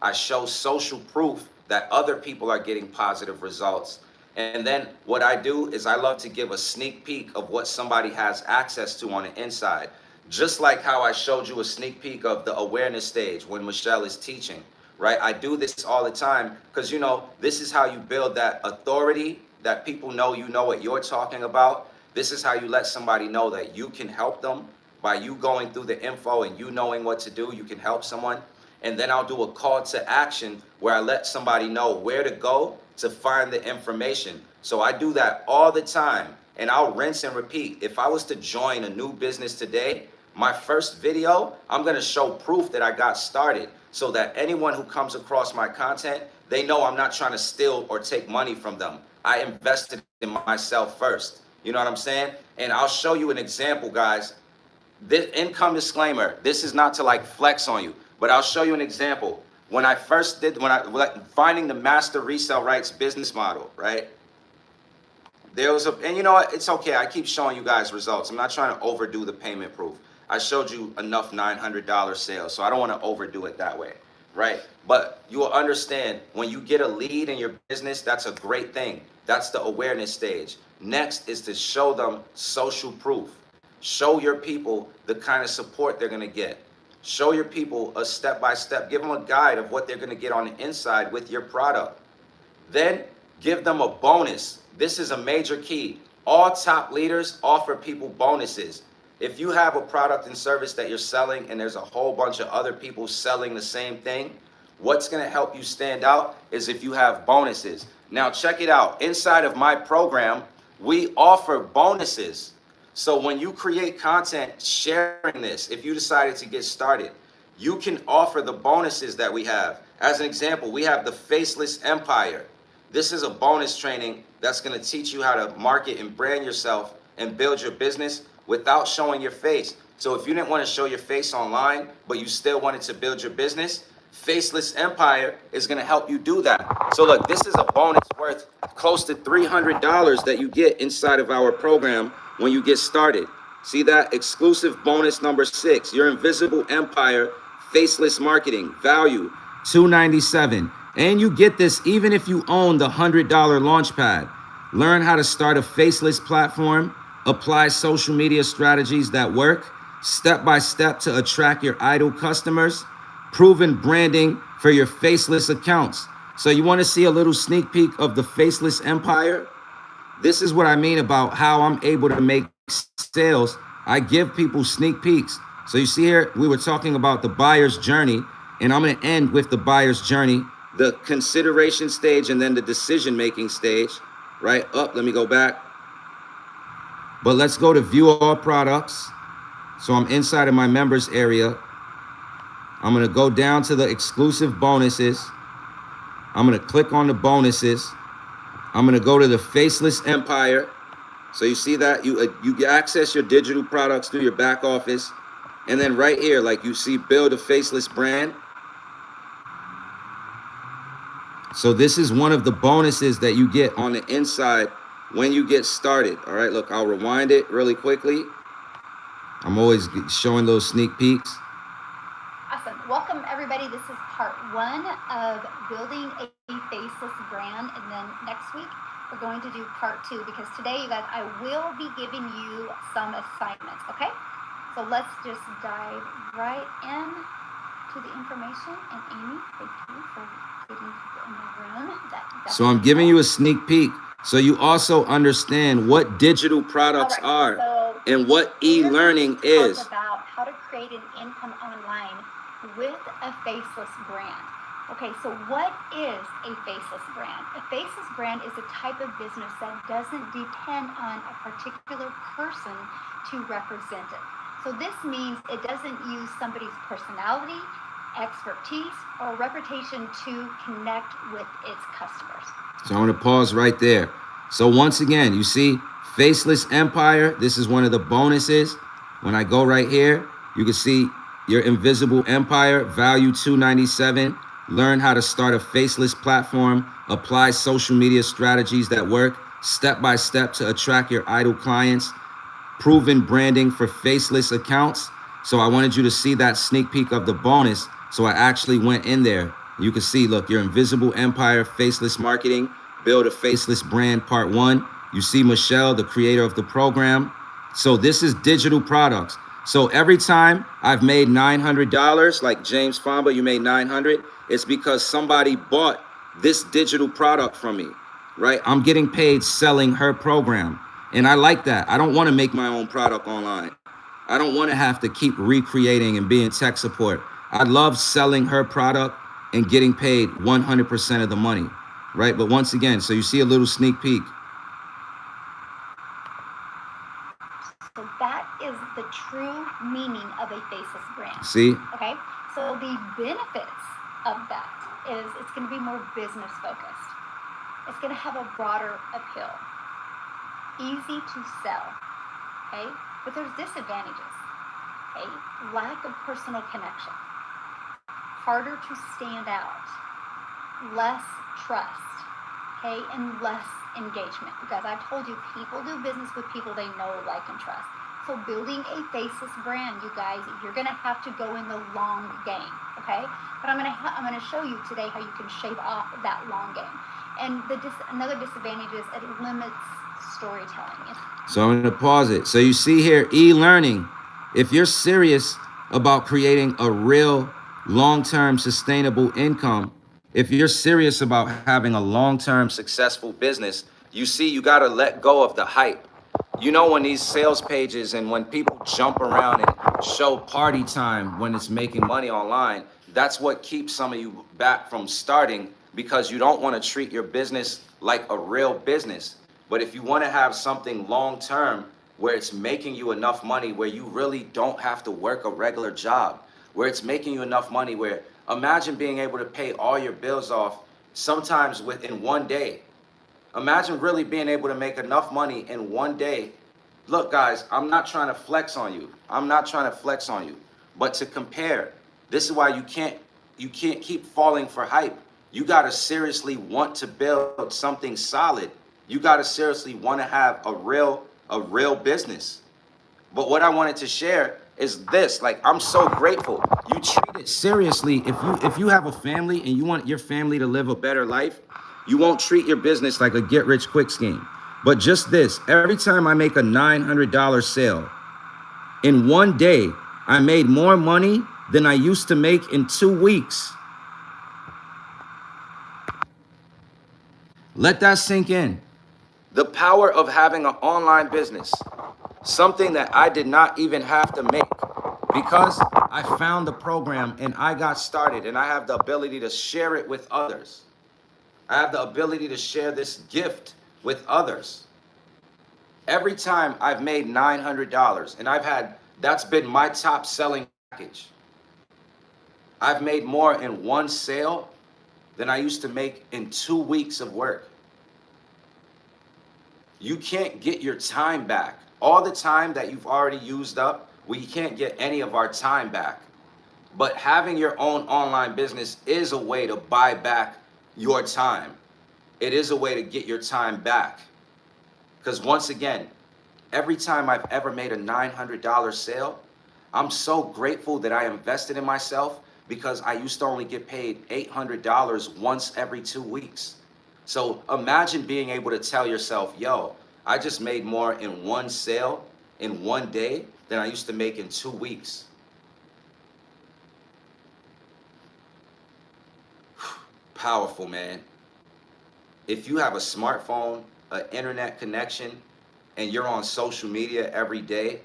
I show social proof that other people are getting positive results. And then what I do is I love to give a sneak peek of what somebody has access to on the inside. Just like how I showed you a sneak peek of the awareness stage when Michelle is teaching, right? I do this all the time because, you know, this is how you build that authority that people know you know what you're talking about. This is how you let somebody know that you can help them by you going through the info and you knowing what to do. You can help someone. And then I'll do a call to action where I let somebody know where to go to find the information. So I do that all the time, and I'll rinse and repeat. If I was to join a new business today, my first video, I'm gonna show proof that I got started so that anyone who comes across my content, they know I'm not trying to steal or take money from them. I invested in myself first. You know what I'm saying? And I'll show you an example, guys. This income disclaimer, this is not to like flex on you, but I'll show you an example. When I finding the master resale rights business model, right? There was and you know what, it's okay. I keep showing you guys results. I'm not trying to overdo the payment proof. I showed you enough $900 sales, so I don't want to overdo it that way, right? But you will understand when you get a lead in your business, that's a great thing. That's the awareness stage. Next is to show them social proof. Show your people the kind of support they're going to get. Show your people a step-by-step. Give them a guide of what they're going to get on the inside with your product. Then give them a bonus. This is a major key. All top leaders offer people bonuses. If you have a product and service that you're selling and there's a whole bunch of other people selling the same thing, what's going to help you stand out is if you have bonuses. Now check it out. Inside of my program, we offer bonuses. So when you create content sharing this, if you decided to get started, you can offer the bonuses that we have. As an example, we have the Faceless Empire. This is a bonus training that's going to teach you how to market and brand yourself and build your business without showing your face. So if you didn't want to show your face online, but you still wanted to build your business, Faceless Empire is going to help you do that. So look, this is a bonus worth close to $300 that you get inside of our program when you get started. See that? Exclusive bonus number 6, your Invisible Empire Faceless Marketing, value $297. And you get this even if you own the $100 Launchpad. Learn how to start a faceless platform, apply social media strategies that work, step by step to attract your idle customers, proven branding for your faceless accounts. So you want to see a little sneak peek of the faceless empire? This is what I mean about how I'm able to make sales. I give people sneak peeks. So you see here, we were talking about the buyer's journey, and I'm going to end with the buyer's journey, the consideration stage, and then the decision-making stage, right? Up, let me go back. But let's go to view all products. So I'm inside of my members area. I'm going to go down to the exclusive bonuses. I'm going to click on the bonuses. I'm going to go to the faceless empire. So you see that you access your digital products through your back office. And then right here, like you see, build a faceless brand. So this is one of the bonuses that you get on the inside when you get started. All right, look, I'll rewind it really quickly. I'm always showing those sneak peeks. Awesome. Welcome, everybody. This is part 1 of building a faceless brand. And then next week, we're going to do part 2, because today, you guys, I will be giving you some assignments, okay? So let's just dive right in to the information. And Amy, thank you for getting people in the room. So I'm giving you a sneak peek, so you also understand what digital products are and what e-learning is. About how to create an income online with a faceless brand. Okay, so what is a faceless brand? A faceless brand is a type of business that doesn't depend on a particular person to represent it. So this means it doesn't use somebody's personality, expertise, or reputation to connect with its customers. So I'm going to pause right there. So once again, you see Faceless Empire. This is one of the bonuses. When I go right here, you can see your invisible empire, value $297. Learn how to start a faceless platform, apply social media strategies that work step by step to attract your idle clients, proven branding for faceless accounts. So I wanted you to see that sneak peek of the bonus. So I actually went in there. You can see, look, your invisible empire, faceless marketing, build a faceless brand, part 1. You see Michelle, the creator of the program. So this is digital products. So every time I've made $900, like James Famba, you made 900, it's because somebody bought this digital product from me, right? I'm getting paid selling her program. And I like that. I don't want to make my own product online. I don't want to have to keep recreating and being tech support. I love selling her product and getting paid 100% of the money, right? But once again, so you see a little sneak peek. So that is the true meaning of a faceless brand. See? Okay, so the benefits of that is it's going to be more business focused. It's going to have a broader appeal. Easy to sell, okay? But there's disadvantages, okay? Lack of personal connection, harder to stand out, less trust, okay? And less engagement. Because I've told you, people do business with people they know, like, and trust. So building a faceless brand, you guys, you're gonna have to go in the long game, okay? But I'm gonna show you today how you can shave off that long game. And another disadvantage is it limits storytelling. So I'm going to pause it. So you see here, e-learning. If you're serious about creating a real long-term sustainable income, if you're serious about having a long-term successful business, you see, you got to let go of the hype. You know, when these sales pages and when people jump around and show party time when it's making money online, that's what keeps some of you back from starting, because you don't want to treat your business like a real business. But if you want to have something long-term where it's making you enough money where you really don't have to work a regular job, where it's making you enough money where, imagine being able to pay all your bills off sometimes within one day. Imagine really being able to make enough money in one day. Look, guys, I'm not trying to flex on you. I'm not trying to flex on you. But to compare, this is why you can't keep falling for hype. You got to seriously want to build something solid. You got to seriously want to have a real business. But what I wanted to share is this. Like, I'm so grateful. You treat it seriously. If you have a family and you want your family to live a better life, you won't treat your business like a get-rich-quick scheme. But just this, every time I make a $900 sale, in one day, I made more money than I used to make in 2 weeks. Let that sink in. The power of having an online business, something that I did not even have to make because I found the program and I got started and I have the ability to share it with others. I have the ability to share this gift with others. Every time I've made $900 and that's been my top selling package. I've made more in one sale than I used to make in 2 weeks of work. You can't get your time back. All the time that you've already used up, we can't get any of our time back. But having your own online business is a way to buy back your time. It is a way to get your time back. Because once again, every time I've ever made a $900 sale, I'm so grateful that I invested in myself because I used to only get paid $800 once every 2 weeks. So imagine being able to tell yourself, yo, I just made more in one sale in one day than I used to make in 2 weeks. Powerful, man. If you have a smartphone, an internet connection, and you're on social media every day,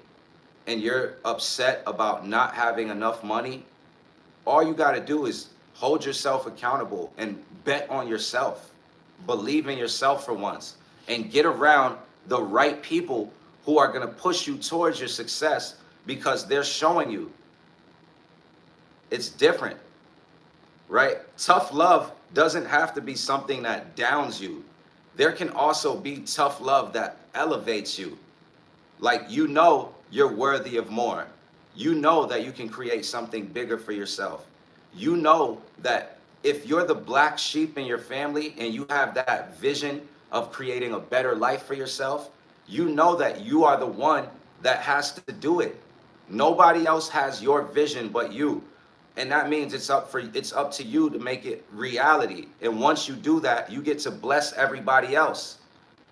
and you're upset about not having enough money, all you got to do is hold yourself accountable and bet on yourself. Believe in yourself for once and get around the right people who are going to push you towards your success because they're showing you it's different, right? Tough love doesn't have to be something that downs you. There can also be tough love that elevates you. Like, you know you're worthy of more. You know that you can create something bigger for yourself. You know that if you're the black sheep in your family and you have that vision of creating a better life for yourself, you know that you are the one that has to do it. Nobody else has your vision but you. And that means it's up to you to make it reality. And once you do that, you get to bless everybody else.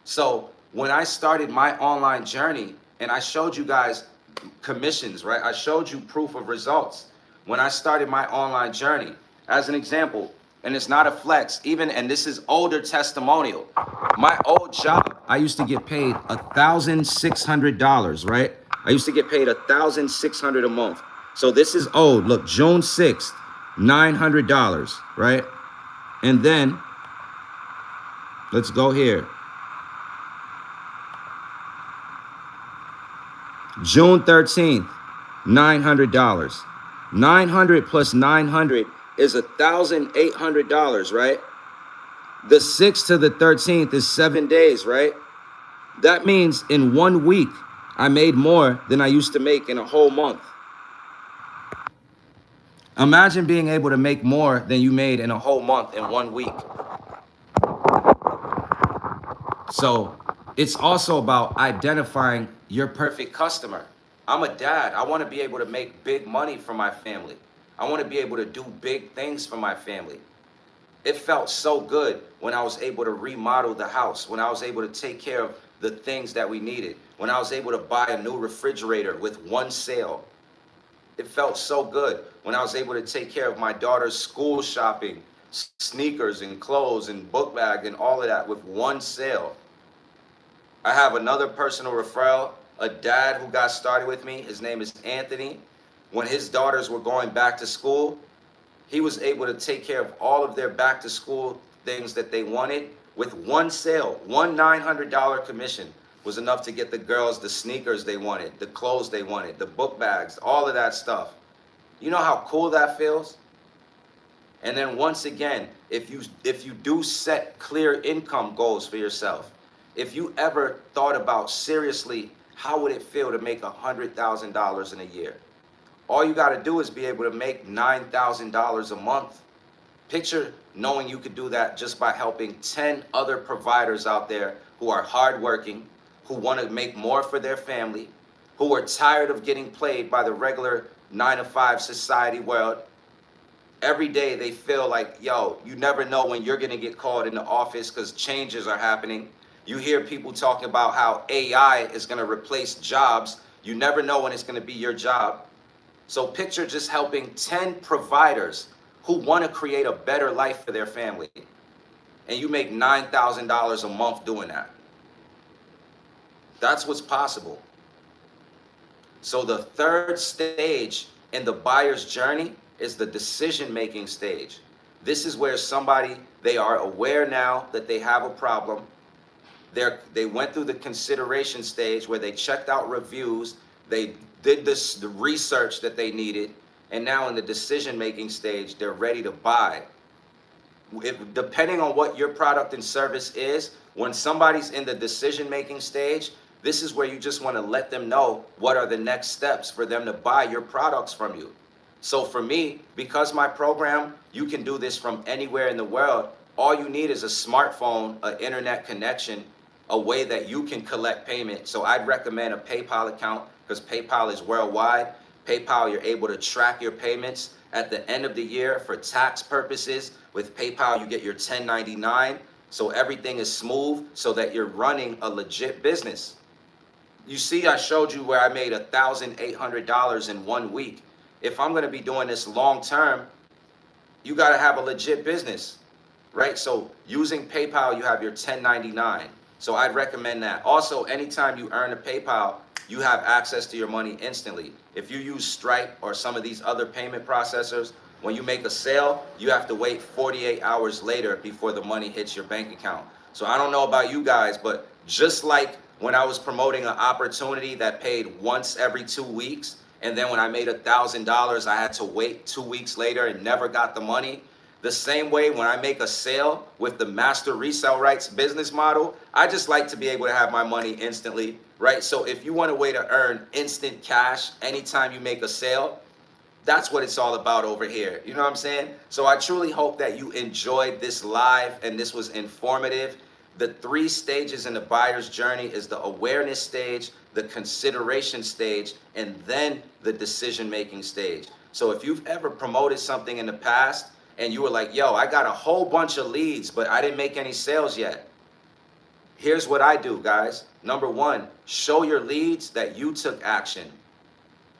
So when I started my online journey and I showed you guys commissions, right? I showed you proof of results. When I started my online journey, as an example, and it's not a flex, and this is older testimonial. My old job, I used to get paid $1,600, right? I used to get paid $1,600 a month. So this is old. Look, June 6th, $900, right? And then let's go here. June 13th, $900. 900 plus 900 is $1,800, right? The 6th to the 13th is 7 days, right? That means in 1 week, I made more than I used to make in a whole month. Imagine being able to make more than you made in a whole month in 1 week. So it's also about identifying your perfect customer. I'm a dad. I want to be able to make big money for my family. I want to be able to do big things for my family. It felt so good when I was able to remodel the house, when I was able to take care of the things that we needed, when I was able to buy a new refrigerator with one sale. It felt so good when I was able to take care of my daughter's school shopping, sneakers and clothes and book bag and all of that with one sale. I have another personal referral, a dad who got started with me. His name is Anthony. When his daughters were going back to school, he was able to take care of all of their back to school things that they wanted with one sale. One $900 commission was enough to get the girls the sneakers they wanted, the clothes they wanted, the book bags, all of that stuff. You know how cool that feels? And then once again, if you do set clear income goals for yourself, if you ever thought about seriously, how would it feel to make $100,000 in a year? All you got to do is be able to make $9,000 a month. Picture knowing you could do that just by helping 10 other providers out there who are hardworking, who want to make more for their family, who are tired of getting played by the regular 9-to-5 society world. Every day they feel like, yo, you never know when you're going to get called in the office because changes are happening. You hear people talking about how AI is going to replace jobs. You never know when it's going to be your job. So picture just helping 10 providers who want to create a better life for their family. and you make $9,000 a month doing that. That's what's possible. So the third stage in the buyer's journey is the decision-making stage. This is where somebody, they are aware now that they have a problem. They went through the consideration stage where they checked out reviews, they did the research that they needed, and now in the decision-making stage, they're ready to buy. Depending on what your product and service is, when somebody's in the decision-making stage, this is where you just want to let them know what are the next steps for them to buy your products from you. So for me, because my program, you can do this from anywhere in the world. All you need is a smartphone, an internet connection, a way that you can collect payment. So I'd recommend a PayPal account because PayPal is worldwide. PayPal, you're able to track your payments at the end of the year for tax purposes. With PayPal, you get your 1099. So everything is smooth so that you're running a legit business. You see, I showed you where I made $1,800 in 1 week. If I'm going to be doing this long term, you got to have a legit business, right? So using PayPal, you have your 1099. So I'd recommend that. Also, anytime you earn a PayPal, you have access to your money instantly. If you use Stripe or some of these other payment processors, when you make a sale, you have to wait 48 hours later before the money hits your bank account. So I don't know about you guys, but just like when I was promoting an opportunity that paid once every 2 weeks, and then when I made $1,000, I had to wait 2 weeks later and never got the money. The same way when I make a sale with the master resale rights business model, I just like to be able to have my money instantly, right? So if you want a way to earn instant cash anytime you make a sale, that's what it's all about over here. You know what I'm saying? So I truly hope that you enjoyed this live and this was informative. The 3 stages in the buyer's journey is the awareness stage, the consideration stage, and then the decision-making stage. So if you've ever promoted something in the past and you were like, yo, I got a whole bunch of leads, but I didn't make any sales yet. Here's what I do, guys. Number 1, show your leads that you took action.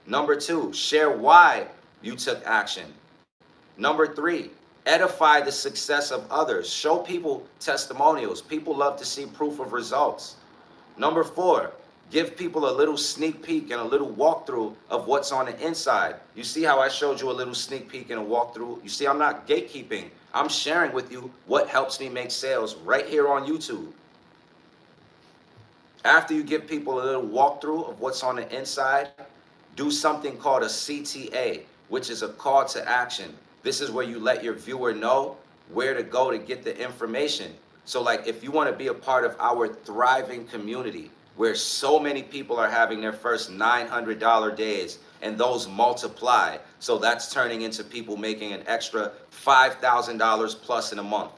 Number 2, share why you took action. Number 3, edify the success of others. Show people testimonials. People love to see proof of results. Number 4, give people a little sneak peek and a little walkthrough of what's on the inside. You see how I showed you a little sneak peek and a walkthrough? You see, I'm not gatekeeping. I'm sharing with you what helps me make sales right here on YouTube. After you give people a little walkthrough of what's on the inside, do something called a CTA, which is a call to action. This is where you let your viewer know where to go to get the information. So like if you want to be a part of our thriving community where so many people are having their first $900 days and those multiply, so that's turning into people making an extra $5,000 plus in a month.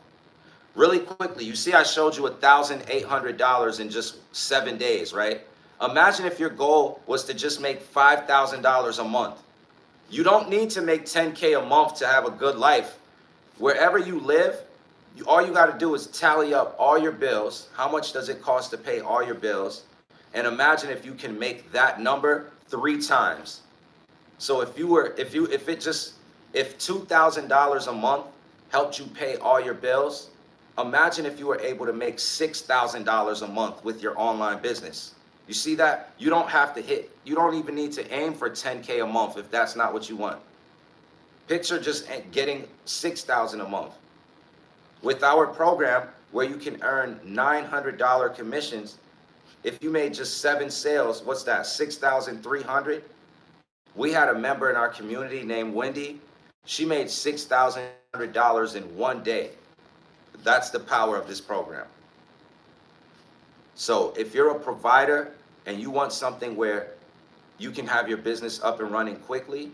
Really quickly, you see I showed you $1,800 in just 7 days, right? Imagine if your goal was to just make $5,000 a month. You don't need to make 10K a month to have a good life. Wherever you live, all you got to do is tally up all your bills. How much does it cost to pay all your bills? And imagine if you can make that number 3 times. So if $2,000 a month helped you pay all your bills, imagine if you were able to make $6,000 a month with your online business. You see that? You don't even need to aim for 10K a month if that's not what you want. Picture just getting $6,000 a month. With our program where you can earn $900 commissions, if you made just 7 sales, what's that, 6,300? We had a member in our community named Wendy. She made $6,000 in 1 day. That's the power of this program. So if you're a provider and you want something where you can have your business up and running quickly,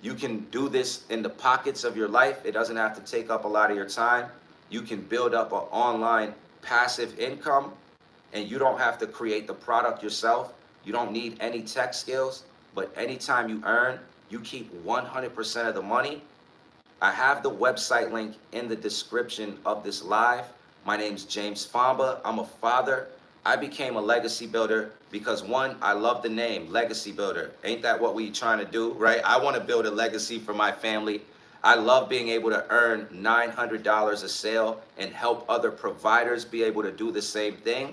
you can do this in the pockets of your life. It doesn't have to take up a lot of your time. You can build up an online passive income and you don't have to create the product yourself. You don't need any tech skills, but anytime you earn, you keep 100% of the money. I have the website link in the description of this live. My name's James Famba. I'm a father. I became a legacy builder because 1, I love the name, legacy builder. Ain't that what we trying to do, right? I want to build a legacy for my family. I love being able to earn $900 a sale and help other providers be able to do the same thing.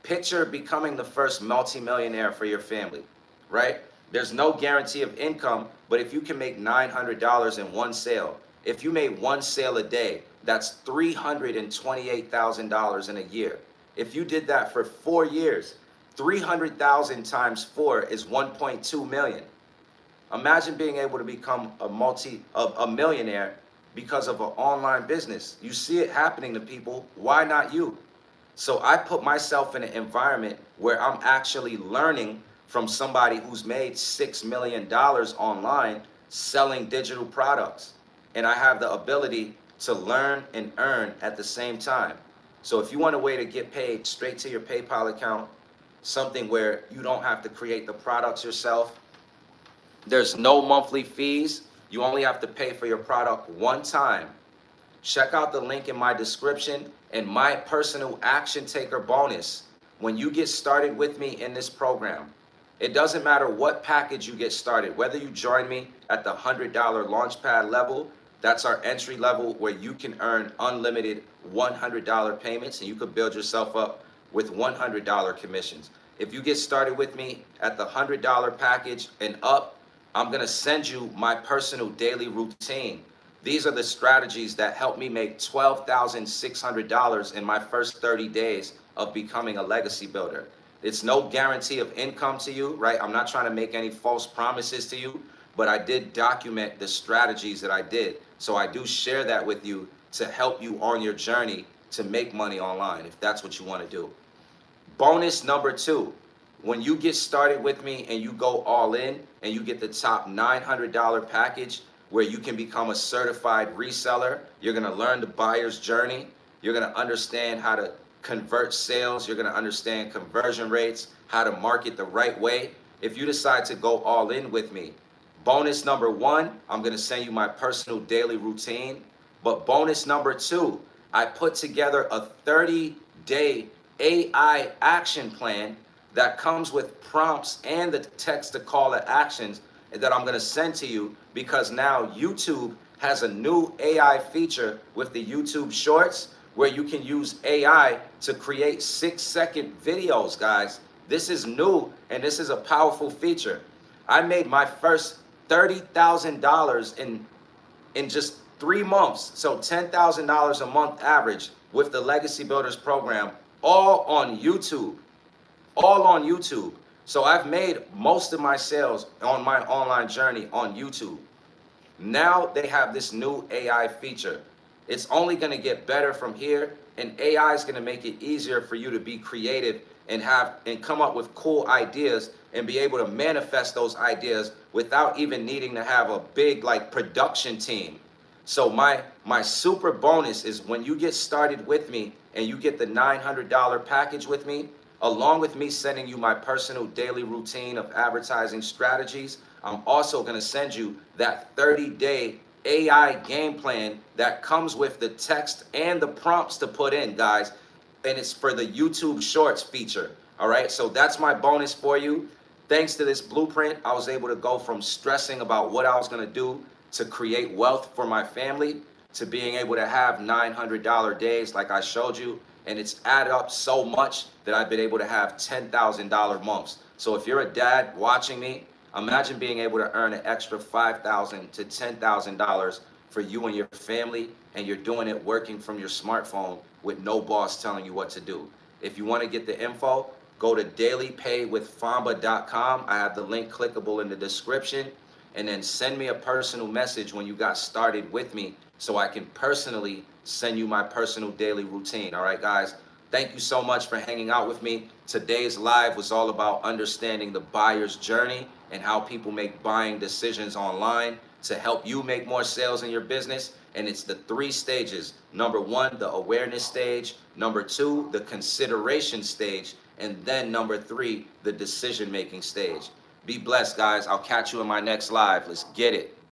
Picture becoming the first multimillionaire for your family, right? There's no guarantee of income, but if you can make $900 in one sale, if you made one sale a day, that's $328,000 in a year. If you did that for 4 years, 300,000 times 4 is 1.2 million. Imagine being able to become a millionaire because of an online business. You see it happening to people. Why not you? So I put myself in an environment where I'm actually learning from somebody who's made $6 million online selling digital products. And I have the ability to learn and earn at the same time. So if you want a way to get paid straight to your PayPal account, something where you don't have to create the products yourself, there's no monthly fees, you only have to pay for your product one time. Check out the link in my description and my personal action taker bonus. When you get started with me in this program, it doesn't matter what package you get started, whether you join me at the $100 Launchpad level, that's our entry level where you can earn unlimited $100 payments and you could build yourself up with $100 commissions. If you get started with me at the $100 package and up, I'm gonna send you my personal daily routine. These are the strategies that helped me make $12,600 in my first 30 days of becoming a legacy builder. It's no guarantee of income to you, right? I'm not trying to make any false promises to you, but I did document the strategies that I did. So I do share that with you to help you on your journey to make money online, if that's what you want to do. Bonus number 2, when you get started with me and you go all in and you get the top $900 package where you can become a certified reseller, you're gonna learn the buyer's journey, you're gonna understand how to convert sales, you're gonna understand conversion rates, how to market the right way. If you decide to go all in with me, bonus number 1, I'm gonna send you my personal daily routine. But bonus number 2, I put together a 30-day AI action plan that comes with prompts and the text to call to actions that I'm gonna send to you, because now YouTube has a new AI feature with the YouTube Shorts where you can use AI to create 6-second videos, guys. This is new and this is a powerful feature. I made my first $30,000 in just 3 months, so $10,000 a month average with the Legacy Builders program, all on YouTube. All on YouTube. So I've made most of my sales on my online journey on YouTube. Now they have this new AI feature. It's only going to get better from here, and AI is going to make it easier for you to be creative and come up with cool ideas and be able to manifest those ideas without even needing to have a big production team. So my super bonus is when you get started with me and you get the $900 package with me, along with me sending you my personal daily routine of advertising strategies, I'm also going to send you that 30-day AI game plan that comes with the text and the prompts to put in, guys. And it's for the YouTube Shorts feature. All right, so that's my bonus for you. Thanks to this blueprint, I was able to go from stressing about what I was going to do to create wealth for my family to being able to have $900 days like I showed you. And it's added up so much that I've been able to have $10,000 months. So if you're a dad watching me, imagine being able to earn an extra $5,000 to $10,000 for you and your family, and you're doing it working from your smartphone with no boss telling you what to do. If you want to get the info, go to dailypaywithfamba.com. I have the link clickable in the description, and then send me a personal message when you got started with me so I can personally send you my personal daily routine. All right, guys, thank you so much for hanging out with me. Today's live was all about understanding the buyer's journey and how people make buying decisions online to help you make more sales in your business. And it's the 3 stages. Number 1, the awareness stage. Number 2, the consideration stage. And then number 3, the decision-making stage. Be blessed, guys. I'll catch you in my next live. Let's get it.